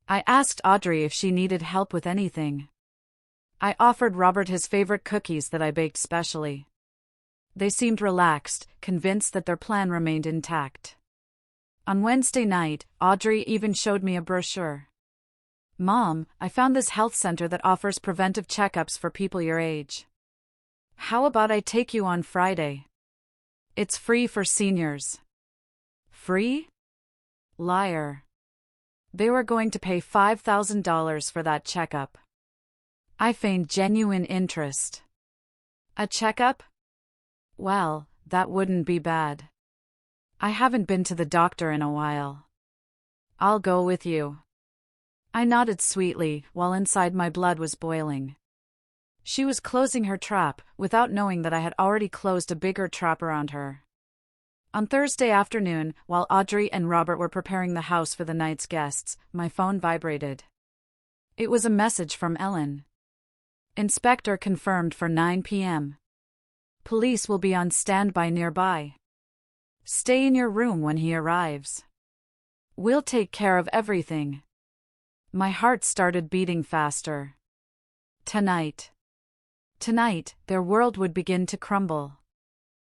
I asked Audrey if she needed help with anything. I offered Robert his favorite cookies that I baked specially. They seemed relaxed, convinced that their plan remained intact. On Wednesday night, Audrey even showed me a brochure. Mom, I found this health center that offers preventive checkups for people your age. How about I take you on Friday? It's free for seniors. Free? Liar. They were going to pay $5,000 for that checkup. I feigned genuine interest. A checkup? Well, that wouldn't be bad. I haven't been to the doctor in a while. I'll go with you. I nodded sweetly, while inside my blood was boiling. She was closing her trap, without knowing that I had already closed a bigger trap around her. On Thursday afternoon, while Audrey and Robert were preparing the house for the night's guests, my phone vibrated. It was a message from Ellen. Inspector confirmed for 9 p.m. Police will be on standby nearby. Stay in your room when he arrives. We'll take care of everything. My heart started beating faster. Tonight, their world would begin to crumble.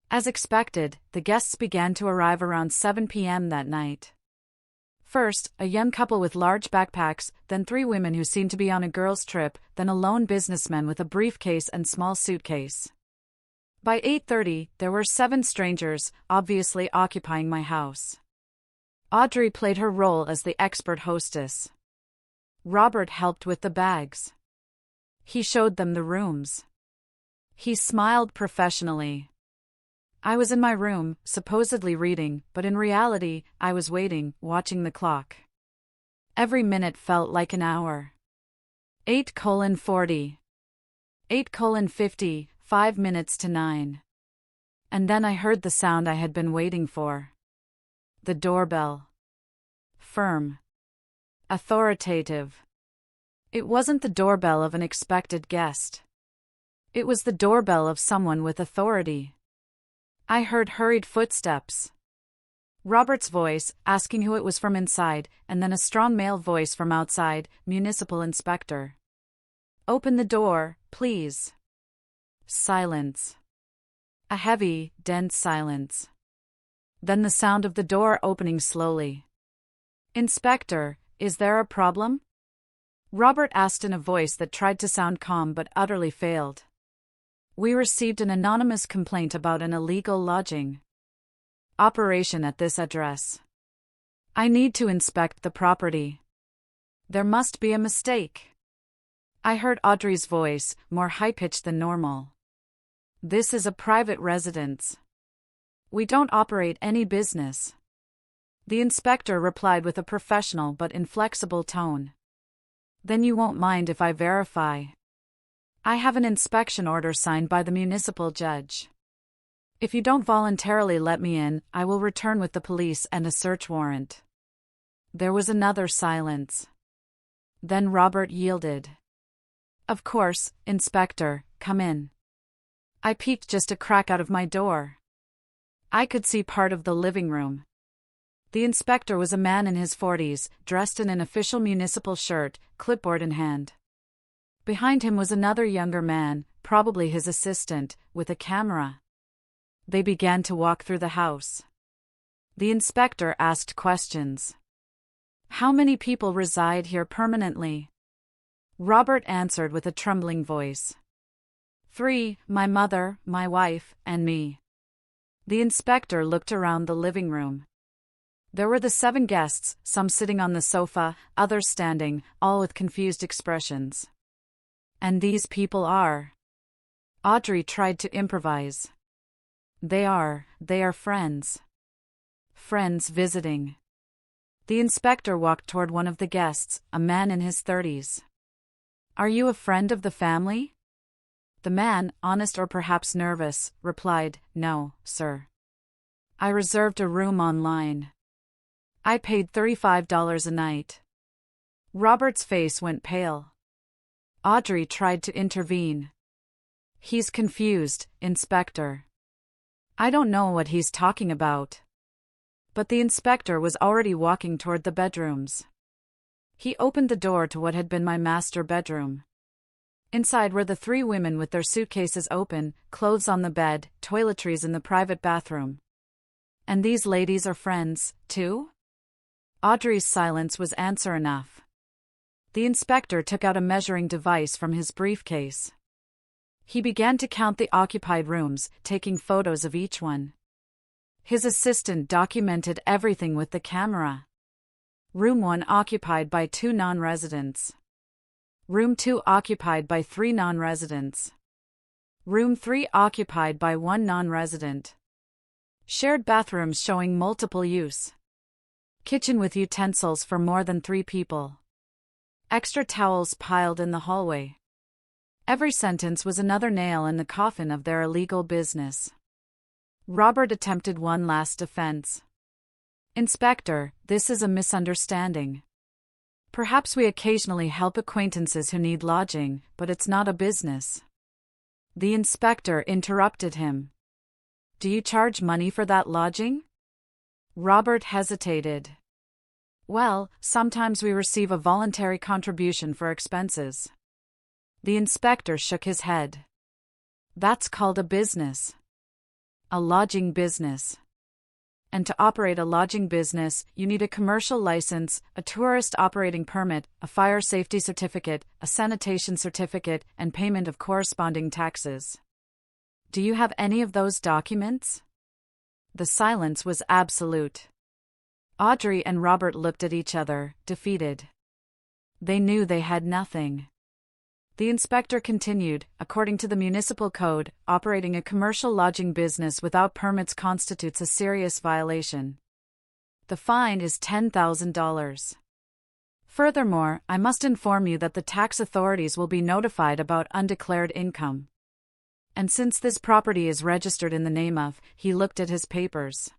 As expected, the guests began to arrive around 7 p.m. that night. First, a young couple with large backpacks, then 3 women who seemed to be on a girls' trip, then a lone businessman with a briefcase and small suitcase. By 8:30, there were 7 strangers, obviously occupying my house. Audrey played her role as the expert hostess. Robert helped with the bags. He showed them the rooms. He smiled professionally. I was in my room, supposedly reading, but in reality, I was waiting, watching the clock. Every minute felt like an hour. 8:40. 8:50, 5 minutes to 9. And then I heard the sound I had been waiting for. The doorbell. Firm. Authoritative. It wasn't the doorbell of an expected guest. It was the doorbell of someone with authority. I heard hurried footsteps. Robert's voice, asking who it was from inside, and then a strong male voice from outside, "Municipal Inspector. Open the door, please." Silence. A heavy, dense silence. Then the sound of the door opening slowly. "Inspector, is there a problem?" Robert asked in a voice that tried to sound calm but utterly failed. "We received an anonymous complaint about an illegal lodging operation at this address. I need to inspect the property. There must be a mistake." I heard Audrey's voice, more high-pitched than normal. "This is a private residence. We don't operate any business." The inspector replied with a professional but inflexible tone. "Then you won't mind if I verify. I have an inspection order signed by the municipal judge. If you don't voluntarily let me in, I will return with the police and a search warrant." There was another silence. Then Robert yielded. "Of course, Inspector, come in." I peeked just a crack out of my door. I could see part of the living room. The inspector was a man in his 40s, dressed in an official municipal shirt, clipboard in hand. Behind him was another younger man, probably his assistant, with a camera. They began to walk through the house. The inspector asked questions. "How many people reside here permanently?" Robert answered with a trembling voice. 3, my mother, my wife, and me." The inspector looked around the living room. There were the 7 guests, some sitting on the sofa, others standing, all with confused expressions. "And these people are?" Audrey tried to improvise. They are friends. Friends visiting." The inspector walked toward one of the guests, a man in his 30s. "Are you a friend of the family?" The man, honest or perhaps nervous, replied, "No, sir. I reserved a room online. I paid $35 a night." Robert's face went pale. Audrey tried to intervene. "He's confused, Inspector. I don't know what he's talking about." But the inspector was already walking toward the bedrooms. He opened the door to what had been my master bedroom. Inside were the 3 women with their suitcases open, clothes on the bed, toiletries in the private bathroom. "And these ladies are friends, too?" Audrey's silence was answer enough. The inspector took out a measuring device from his briefcase. He began to count the occupied rooms, taking photos of each one. His assistant documented everything with the camera. Room 1 occupied by 2 non-residents. Room 2 occupied by 3 non-residents. Room 3 occupied by 1 non-resident. Shared bathrooms showing multiple use. Kitchen with utensils for more than 3 people. Extra towels piled in the hallway. Every sentence was another nail in the coffin of their illegal business. Robert attempted one last defense. "Inspector, this is a misunderstanding. Perhaps we occasionally help acquaintances who need lodging, but it's not a business." The inspector interrupted him. Do you charge money for that lodging? Robert hesitated. Well, sometimes we receive a voluntary contribution for expenses. The inspector shook his head. That's called a business. A lodging business. And to operate a lodging business, you need a commercial license, a tourist operating permit, a fire safety certificate, a sanitation certificate, and payment of corresponding taxes. Do you have any of those documents? The silence was absolute. Audrey and Robert looked at each other, defeated. They knew they had nothing. The inspector continued, according to the municipal code, operating a commercial lodging business without permits constitutes a serious violation. The fine is $10,000. Furthermore, I must inform you that the tax authorities will be notified about undeclared income. And since this property is registered in the name of, he looked at his papers.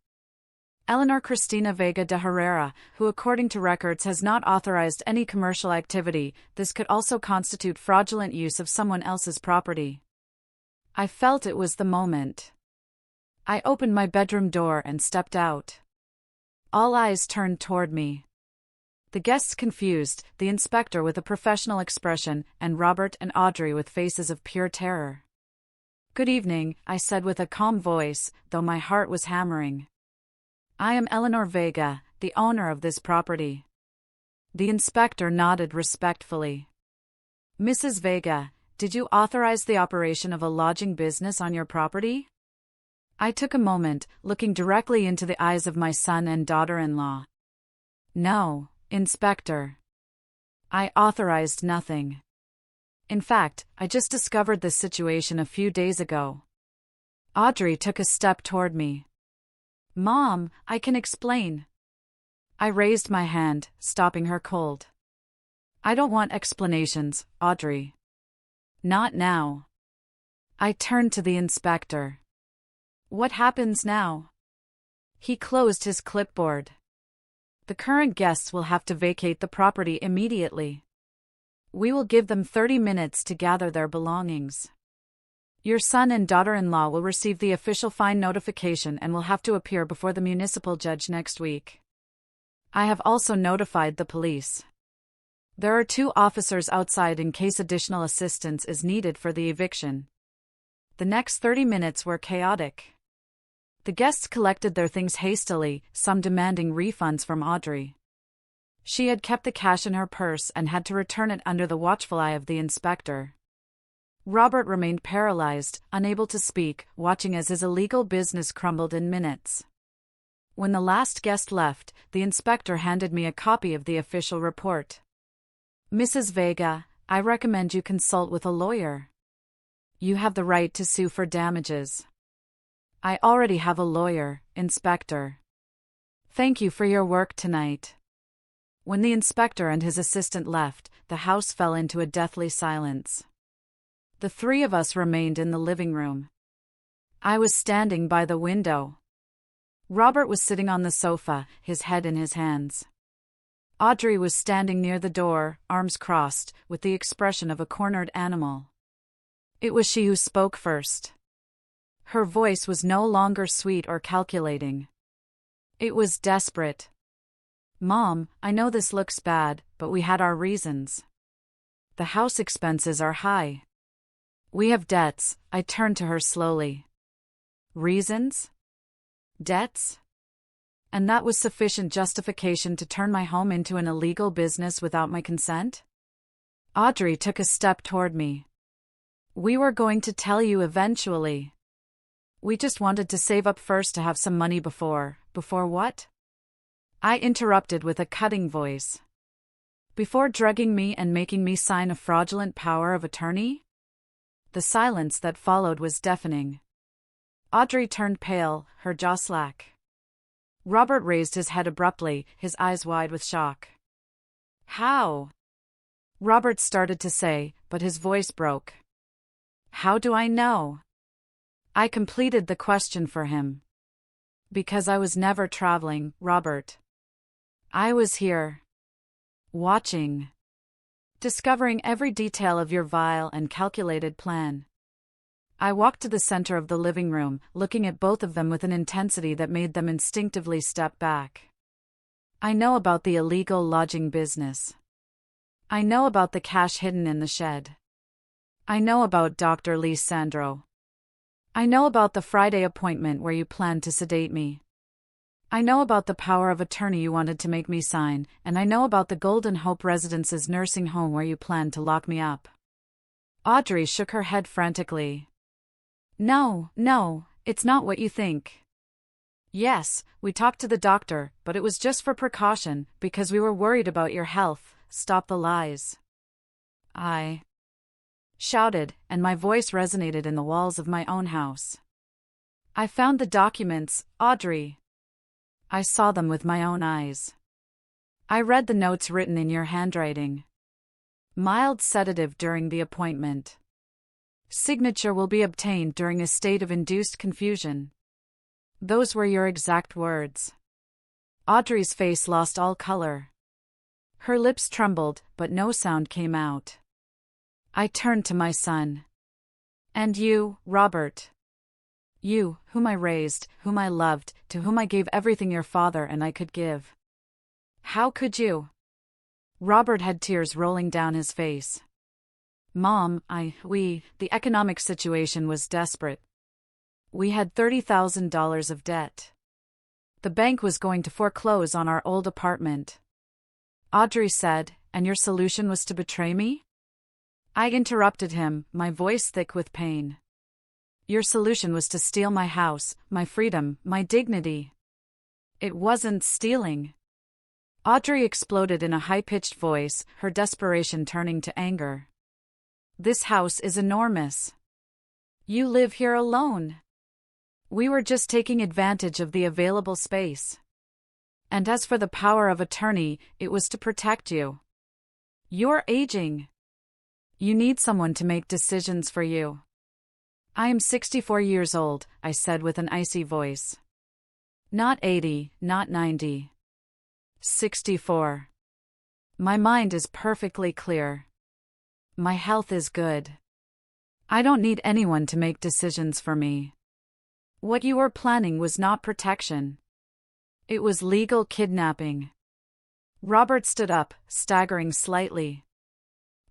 Eleanor Cristina Vega de Herrera, who according to records has not authorized any commercial activity, this could also constitute fraudulent use of someone else's property. I felt it was the moment. I opened my bedroom door and stepped out. All eyes turned toward me. The guests confused, the inspector with a professional expression, and Robert and Audrey with faces of pure terror. Good evening, I said with a calm voice, though my heart was hammering. I am Eleanor Vega, the owner of this property. The inspector nodded respectfully. Mrs. Vega, did you authorize the operation of a lodging business on your property? I took a moment, looking directly into the eyes of my son and daughter-in-law. No, Inspector. I authorized nothing. In fact, I just discovered this situation a few days ago. Audrey took a step toward me. Mom, I can explain. I raised my hand, stopping her cold. I don't want explanations, Audrey. Not now. I turned to the inspector. What happens now? He closed his clipboard. The current guests will have to vacate the property immediately. We will give them 30 minutes to gather their belongings. Your son and daughter-in-law will receive the official fine notification and will have to appear before the municipal judge next week. I have also notified the police. There are 2 officers outside in case additional assistance is needed for the eviction. The next 30 minutes were chaotic. The guests collected their things hastily, some demanding refunds from Audrey. She had kept the cash in her purse and had to return it under the watchful eye of the inspector. Robert remained paralyzed, unable to speak, watching as his illegal business crumbled in minutes. When the last guest left, the inspector handed me a copy of the official report. Mrs. Vega, I recommend you consult with a lawyer. You have the right to sue for damages. I already have a lawyer, Inspector. Thank you for your work tonight. When the inspector and his assistant left, the house fell into a deathly silence. The 3 of us remained in the living room. I was standing by the window. Robert was sitting on the sofa, his head in his hands. Audrey was standing near the door, arms crossed, with the expression of a cornered animal. It was she who spoke first. Her voice was no longer sweet or calculating. It was desperate. Mom, I know this looks bad, but we had our reasons. The house expenses are high. We have debts. I turned to her slowly. Reasons? Debts? And that was sufficient justification to turn my home into an illegal business without my consent? Audrey took a step toward me. We were going to tell you eventually. We just wanted to save up first to have some money before what? I interrupted with a cutting voice. Before drugging me and making me sign a fraudulent power of attorney? The silence that followed was deafening. Audrey turned pale, her jaw slack. Robert raised his head abruptly, his eyes wide with shock. How? Robert started to say, but his voice broke. How do I know? I completed the question for him. Because I was never traveling, Robert. I was here. Watching. Discovering every detail of your vile and calculated plan. I walked to the center of the living room, looking at both of them with an intensity that made them instinctively step back. I know about the illegal lodging business. I know about the cash hidden in the shed. I know about Dr. Lisandro. I know about the Friday appointment where you planned to sedate me. I know about the power of attorney you wanted to make me sign, and I know about the Golden Hope Residence's nursing home where you planned to lock me up. Audrey shook her head frantically. No, it's not what you think. Yes, we talked to the doctor, but it was just for precaution, because we were worried about your health. Stop the lies. I shouted, and my voice resonated in the walls of my own house. I found the documents, Audrey. I saw them with my own eyes. I read the notes written in your handwriting. Mild sedative during the appointment. Signature will be obtained during a state of induced confusion. Those were your exact words. Audrey's face lost all color. Her lips trembled, but no sound came out. I turned to my son. And you, Robert. You, whom I raised, whom I loved, to whom I gave everything your father and I could give. How could you? Robert had tears rolling down his face. Mom, the economic situation was desperate. We had $30,000 of debt. The bank was going to foreclose on our old apartment. Audrey said, and your solution was to betray me? I interrupted him, my voice thick with pain. Your solution was to steal my house, my freedom, my dignity. It wasn't stealing. Audrey exploded in a high-pitched voice, her desperation turning to anger. This house is enormous. You live here alone. We were just taking advantage of the available space. And as for the power of attorney, it was to protect you. You're aging. You need someone to make decisions for you. I am 64 years old, I said with an icy voice. Not 80, not 90. 64. My mind is perfectly clear. My health is good. I don't need anyone to make decisions for me. What you were planning was not protection. It was legal kidnapping. Robert stood up, staggering slightly.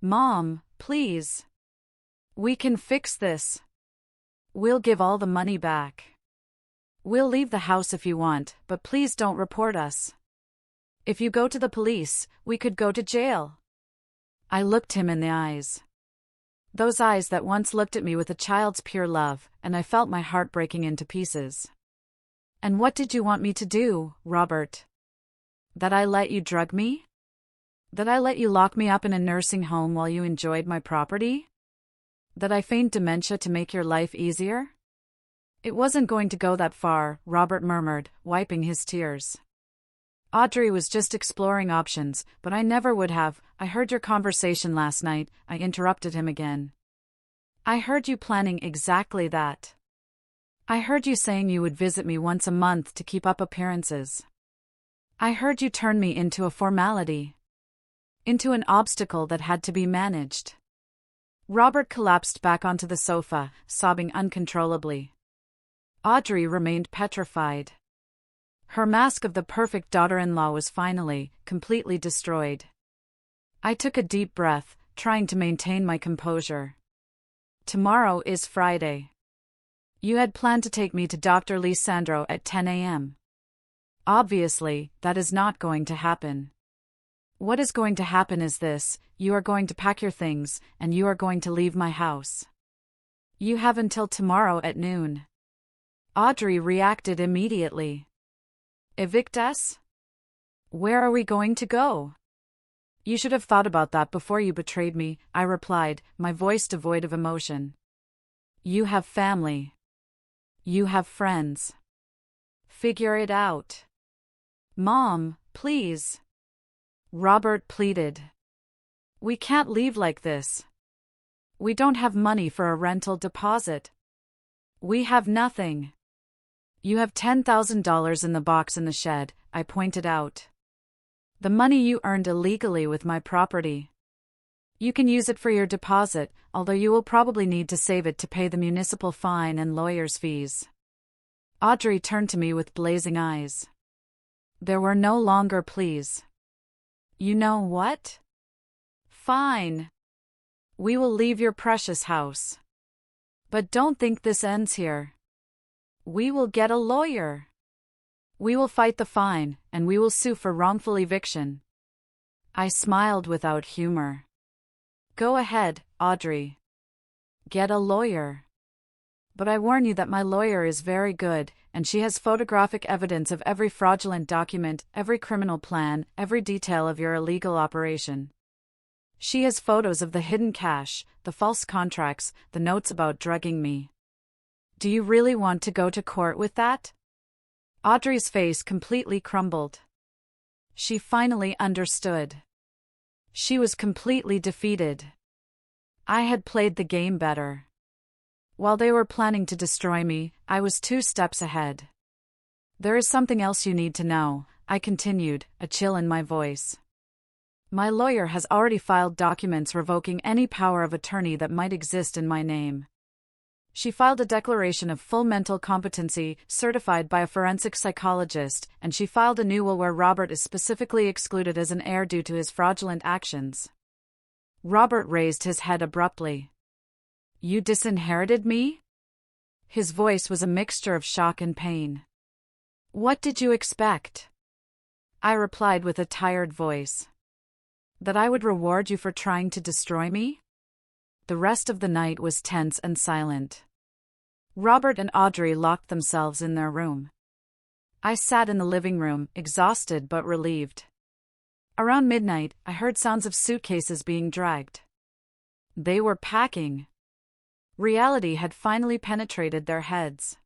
Mom, please. We can fix this. We'll give all the money back. We'll leave the house if you want, but please don't report us. If you go to the police, we could go to jail. I looked him in the eyes. Those eyes that once looked at me with a child's pure love, and I felt my heart breaking into pieces. And what did you want me to do, Robert? That I let you drug me? That I let you lock me up in a nursing home while you enjoyed my property? That I feigned dementia to make your life easier? It wasn't going to go that far, Robert murmured, wiping his tears. Audrey was just exploring options, but I never would have. I heard your conversation last night, I interrupted him again. I heard you planning exactly that. I heard you saying you would visit me once a month to keep up appearances. I heard you turn me into a formality. Into an obstacle that had to be managed. Robert collapsed back onto the sofa, sobbing uncontrollably. Audrey remained petrified. Her mask of the perfect daughter-in-law was finally, completely destroyed. I took a deep breath, trying to maintain my composure. Tomorrow is Friday. You had planned to take me to Dr. Lisandro at 10 a.m. Obviously, that is not going to happen. What is going to happen is this: you are going to pack your things, and you are going to leave my house. You have until tomorrow at noon. Audrey reacted immediately. Evict us? Where are we going to go? You should have thought about that before you betrayed me, I replied, my voice devoid of emotion. You have family. You have friends. Figure it out. Mom, please. Robert pleaded. We can't leave like this. We don't have money for a rental deposit. We have nothing. You have $10,000 in the box in the shed, I pointed out. The money you earned illegally with my property. You can use it for your deposit, although you will probably need to save it to pay the municipal fine and lawyer's fees. Audrey turned to me with blazing eyes. There were no longer pleas. You know what? Fine. We will leave your precious house. But don't think this ends here. We will get a lawyer. We will fight the fine, and we will sue for wrongful eviction. I smiled without humor. Go ahead, Audrey. Get a lawyer. But I warn you that my lawyer is very good, and she has photographic evidence of every fraudulent document, every criminal plan, every detail of your illegal operation. She has photos of the hidden cash, the false contracts, the notes about drugging me. Do you really want to go to court with that? Audrey's face completely crumbled. She finally understood. She was completely defeated. I had played the game better. While they were planning to destroy me, I was 2 steps ahead. There is something else you need to know, I continued, a chill in my voice. My lawyer has already filed documents revoking any power of attorney that might exist in my name. She filed a declaration of full mental competency, certified by a forensic psychologist, and she filed a new will where Robert is specifically excluded as an heir due to his fraudulent actions. Robert raised his head abruptly. You disinherited me? His voice was a mixture of shock and pain. What did you expect? I replied with a tired voice. That I would reward you for trying to destroy me? The rest of the night was tense and silent. Robert and Audrey locked themselves in their room. I sat in the living room, exhausted but relieved. Around midnight, I heard sounds of suitcases being dragged. They were packing. Reality had finally penetrated their heads.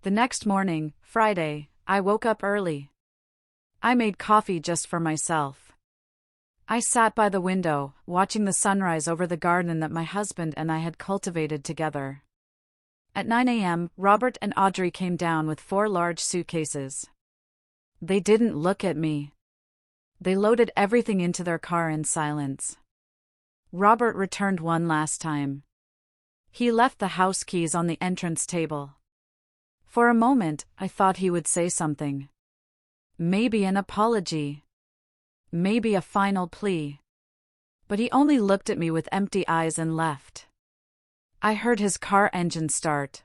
The next morning, Friday, I woke up early. I made coffee just for myself. I sat by the window, watching the sunrise over the garden that my husband and I had cultivated together. At 9 a.m., Robert and Audrey came down with 4 large suitcases. They didn't look at me. They loaded everything into their car in silence. Robert returned one last time. He left the house keys on the entrance table. For a moment, I thought he would say something. Maybe an apology. Maybe a final plea. But he only looked at me with empty eyes and left. I heard his car engine start.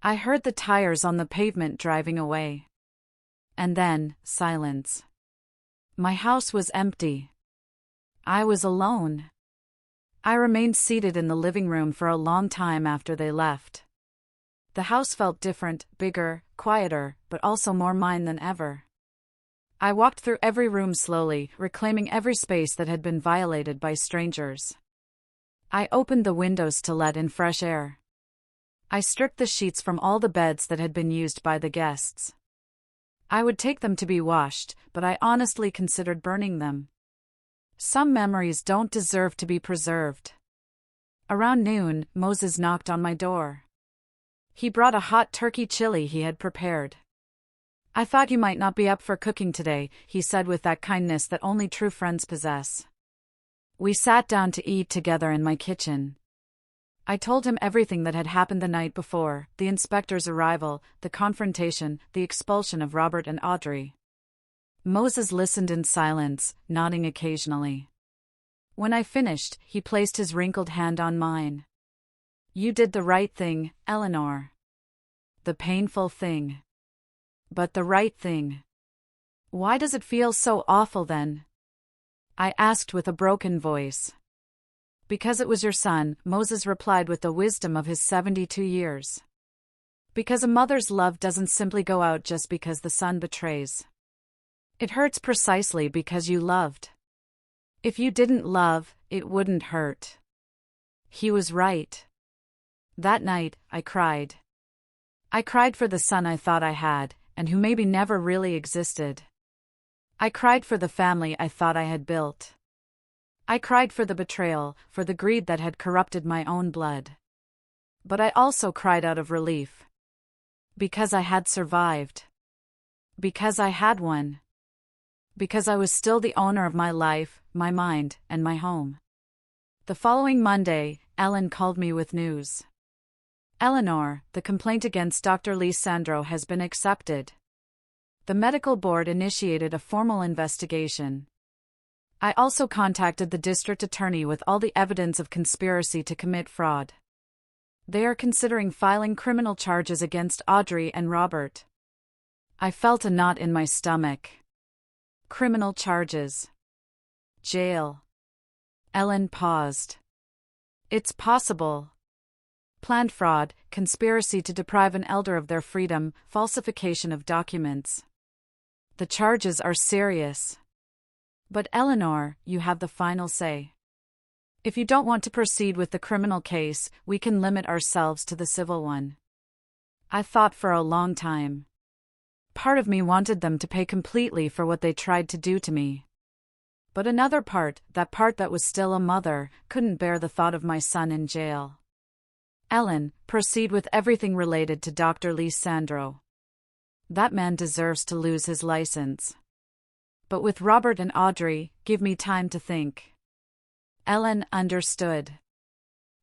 I heard the tires on the pavement driving away. And then, silence. My house was empty. I was alone. I remained seated in the living room for a long time after they left. The house felt different, bigger, quieter, but also more mine than ever. I walked through every room slowly, reclaiming every space that had been violated by strangers. I opened the windows to let in fresh air. I stripped the sheets from all the beds that had been used by the guests. I would take them to be washed, but I honestly considered burning them. Some memories don't deserve to be preserved. Around noon, Moses knocked on my door. He brought a hot turkey chili he had prepared. I thought you might not be up for cooking today, he said with that kindness that only true friends possess. We sat down to eat together in my kitchen. I told him everything that had happened the night before, the inspector's arrival, the confrontation, the expulsion of Robert and Audrey. Moses listened in silence, nodding occasionally. When I finished, he placed his wrinkled hand on mine. You did the right thing, Eleanor. The painful thing. But the right thing. Why does it feel so awful then? I asked with a broken voice. Because it was your son, Moses replied with the wisdom of his 72 years. Because a mother's love doesn't simply go out just because the son betrays. It hurts precisely because you loved. If you didn't love, it wouldn't hurt. He was right. That night, I cried. I cried for the son I thought I had, and who maybe never really existed. I cried for the family I thought I had built. I cried for the betrayal, for the greed that had corrupted my own blood. But I also cried out of relief. Because I had survived. Because I had won. Because I was still the owner of my life, my mind, and my home. The following Monday, Ellen called me with news. Eleanor, the complaint against Dr. Lisandro has been accepted. The medical board initiated a formal investigation. I also contacted the district attorney with all the evidence of conspiracy to commit fraud. They are considering filing criminal charges against Audrey and Robert. I felt a knot in my stomach. Criminal charges. Jail. Ellen paused. It's possible. Planned fraud, conspiracy to deprive an elder of their freedom, falsification of documents. The charges are serious. But Eleanor, you have the final say. If you don't want to proceed with the criminal case, we can limit ourselves to the civil one. I thought for a long time. Part of me wanted them to pay completely for what they tried to do to me. But another part, that part that was still a mother, couldn't bear the thought of my son in jail. Ellen, proceed with everything related to Dr. Lisandro. That man deserves to lose his license. But with Robert and Audrey, give me time to think. Ellen understood.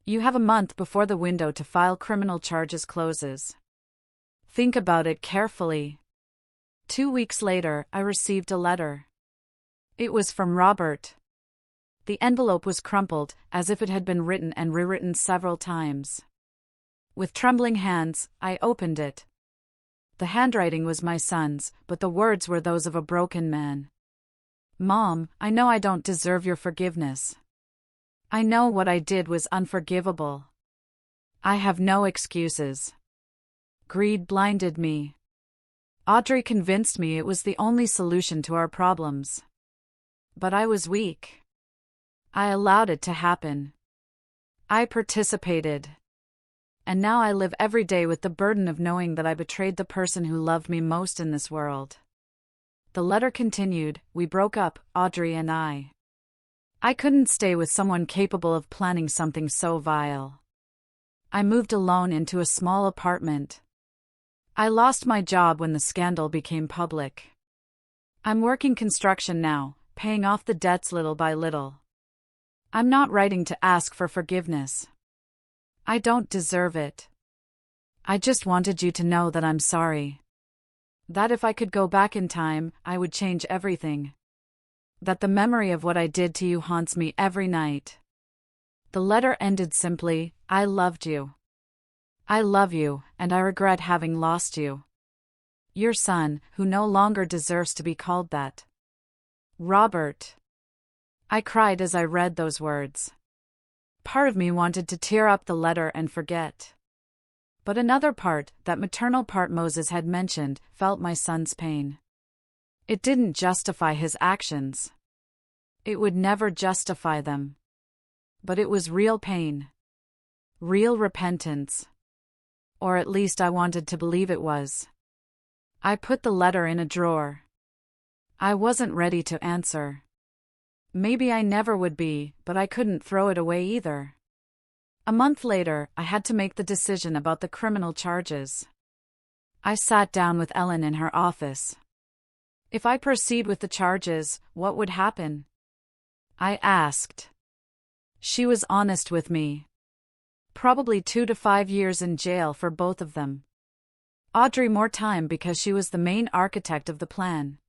You have a month before the window to file criminal charges closes. Think about it carefully. 2 weeks later, I received a letter. It was from Robert. The envelope was crumpled, as if it had been written and rewritten several times. With trembling hands, I opened it. The handwriting was my son's, but the words were those of a broken man. Mom, I know I don't deserve your forgiveness. I know what I did was unforgivable. I have no excuses. Greed blinded me. Audrey convinced me it was the only solution to our problems. But I was weak. I allowed it to happen. I participated. And now I live every day with the burden of knowing that I betrayed the person who loved me most in this world. The letter continued, we broke up, Audrey and I. I couldn't stay with someone capable of planning something so vile. I moved alone into a small apartment. I lost my job when the scandal became public. I'm working construction now, paying off the debts little by little. I'm not writing to ask for forgiveness. I don't deserve it. I just wanted you to know that I'm sorry. That if I could go back in time, I would change everything. That the memory of what I did to you haunts me every night. The letter ended simply, I loved you. I love you, and I regret having lost you. Your son, who no longer deserves to be called that. Robert. I cried as I read those words. Part of me wanted to tear up the letter and forget. But another part, that maternal part Moses had mentioned, felt my son's pain. It didn't justify his actions. It would never justify them. But it was real pain. Real repentance. Or at least I wanted to believe it was. I put the letter in a drawer. I wasn't ready to answer. Maybe I never would be, but I couldn't throw it away either. A month later, I had to make the decision about the criminal charges. I sat down with Ellen in her office. If I proceed with the charges, what would happen? I asked. She was honest with me. Probably 2 to 5 years in jail for both of them. Audrey more time because she was the main architect of the plan.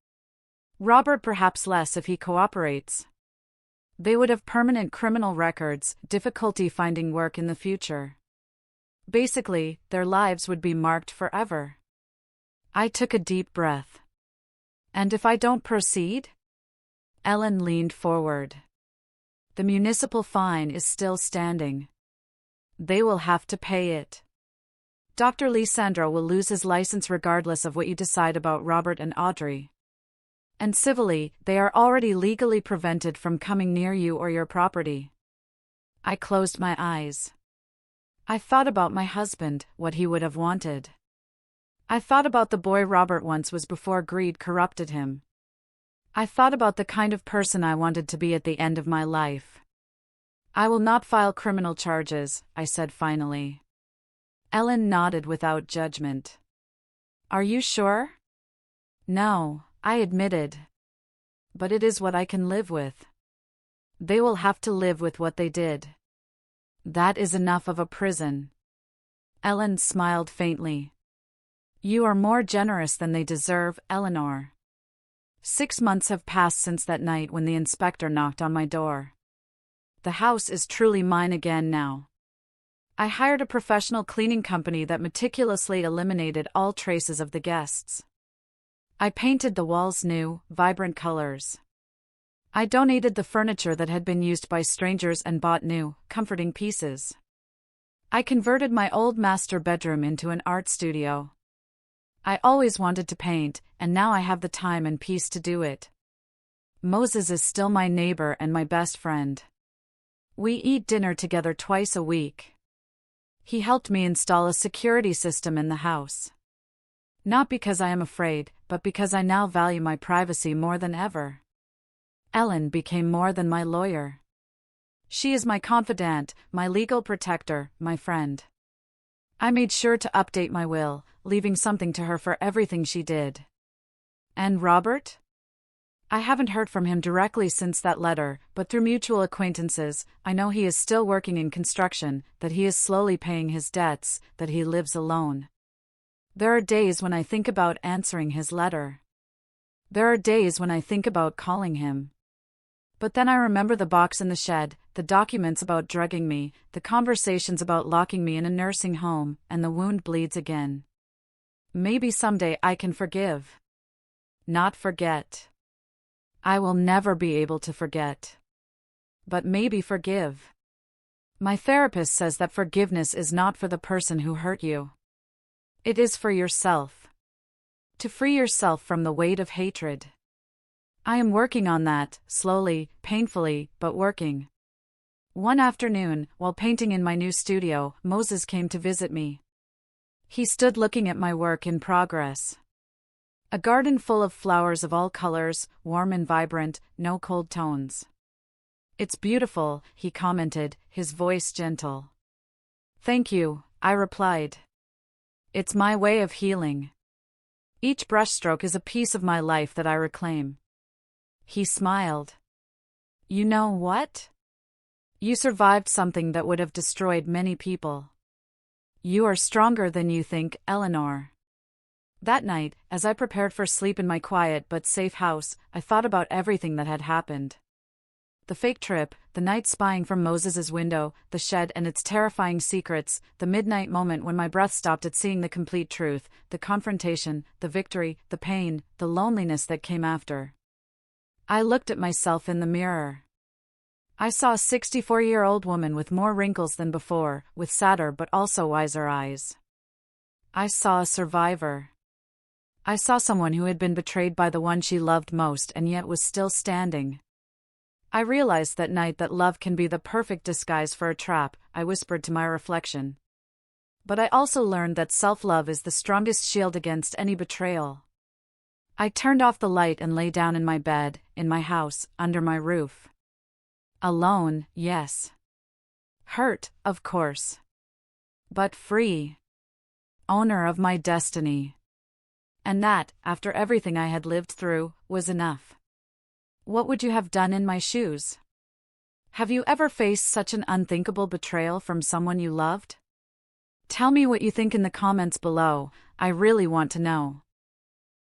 Robert perhaps less if he cooperates. They would have permanent criminal records, difficulty finding work in the future. Basically, their lives would be marked forever. I took a deep breath. And if I don't proceed? Ellen leaned forward. The municipal fine is still standing. They will have to pay it. Dr. Lisandro will lose his license regardless of what you decide about Robert and Audrey. And civilly, they are already legally prevented from coming near you or your property. I closed my eyes. I thought about my husband, what he would have wanted. I thought about the boy Robert once was before greed corrupted him. I thought about the kind of person I wanted to be at the end of my life. I will not file criminal charges, I said finally. Ellen nodded without judgment. Are you sure? No, I admitted. But it is what I can live with. They will have to live with what they did. That is enough of a prison. Ellen smiled faintly. You are more generous than they deserve, Eleanor. 6 months have passed since that night when the inspector knocked on my door. The house is truly mine again now. I hired a professional cleaning company that meticulously eliminated all traces of the guests. I painted the walls new, vibrant colors. I donated the furniture that had been used by strangers and bought new, comforting pieces. I converted my old master bedroom into an art studio. I always wanted to paint, and now I have the time and peace to do it. Moses is still my neighbor and my best friend. We eat dinner together twice a week. He helped me install a security system in the house. Not because I am afraid, but because I now value my privacy more than ever. Ellen became more than my lawyer. She is my confidant, my legal protector, my friend. I made sure to update my will, leaving something to her for everything she did. And Robert? I haven't heard from him directly since that letter, but through mutual acquaintances, I know he is still working in construction, that he is slowly paying his debts, that he lives alone. There are days when I think about answering his letter. There are days when I think about calling him. But then I remember the box in the shed, the documents about drugging me, the conversations about locking me in a nursing home, and the wound bleeds again. Maybe someday I can forgive. Not forget. I will never be able to forget. But maybe forgive. My therapist says that forgiveness is not for the person who hurt you. It is for yourself. To free yourself from the weight of hatred. I am working on that, slowly, painfully, but working. One afternoon, while painting in my new studio, Moses came to visit me. He stood looking at my work in progress. A garden full of flowers of all colors, warm and vibrant, no cold tones. It's beautiful, he commented, his voice gentle. Thank you, I replied. It's my way of healing. Each brushstroke is a piece of my life that I reclaim. He smiled. You know what? You survived something that would have destroyed many people. You are stronger than you think, Eleanor. That night, as I prepared for sleep in my quiet but safe house, I thought about everything that had happened. The fake trip, the night spying from Moses's window, the shed and its terrifying secrets, the midnight moment when my breath stopped at seeing the complete truth, the confrontation, the victory, the pain, the loneliness that came after. I looked at myself in the mirror. I saw a 64-year-old woman with more wrinkles than before, with sadder but also wiser eyes. I saw a survivor. I saw someone who had been betrayed by the one she loved most and yet was still standing. I realized that night that love can be the perfect disguise for a trap, I whispered to my reflection. But I also learned that self-love is the strongest shield against any betrayal. I turned off the light and lay down in my bed, in my house, under my roof. Alone, yes. Hurt, of course. But free. Owner of my destiny. And that, after everything I had lived through, was enough. What would you have done in my shoes? Have you ever faced such an unthinkable betrayal from someone you loved? Tell me what you think in the comments below, I really want to know.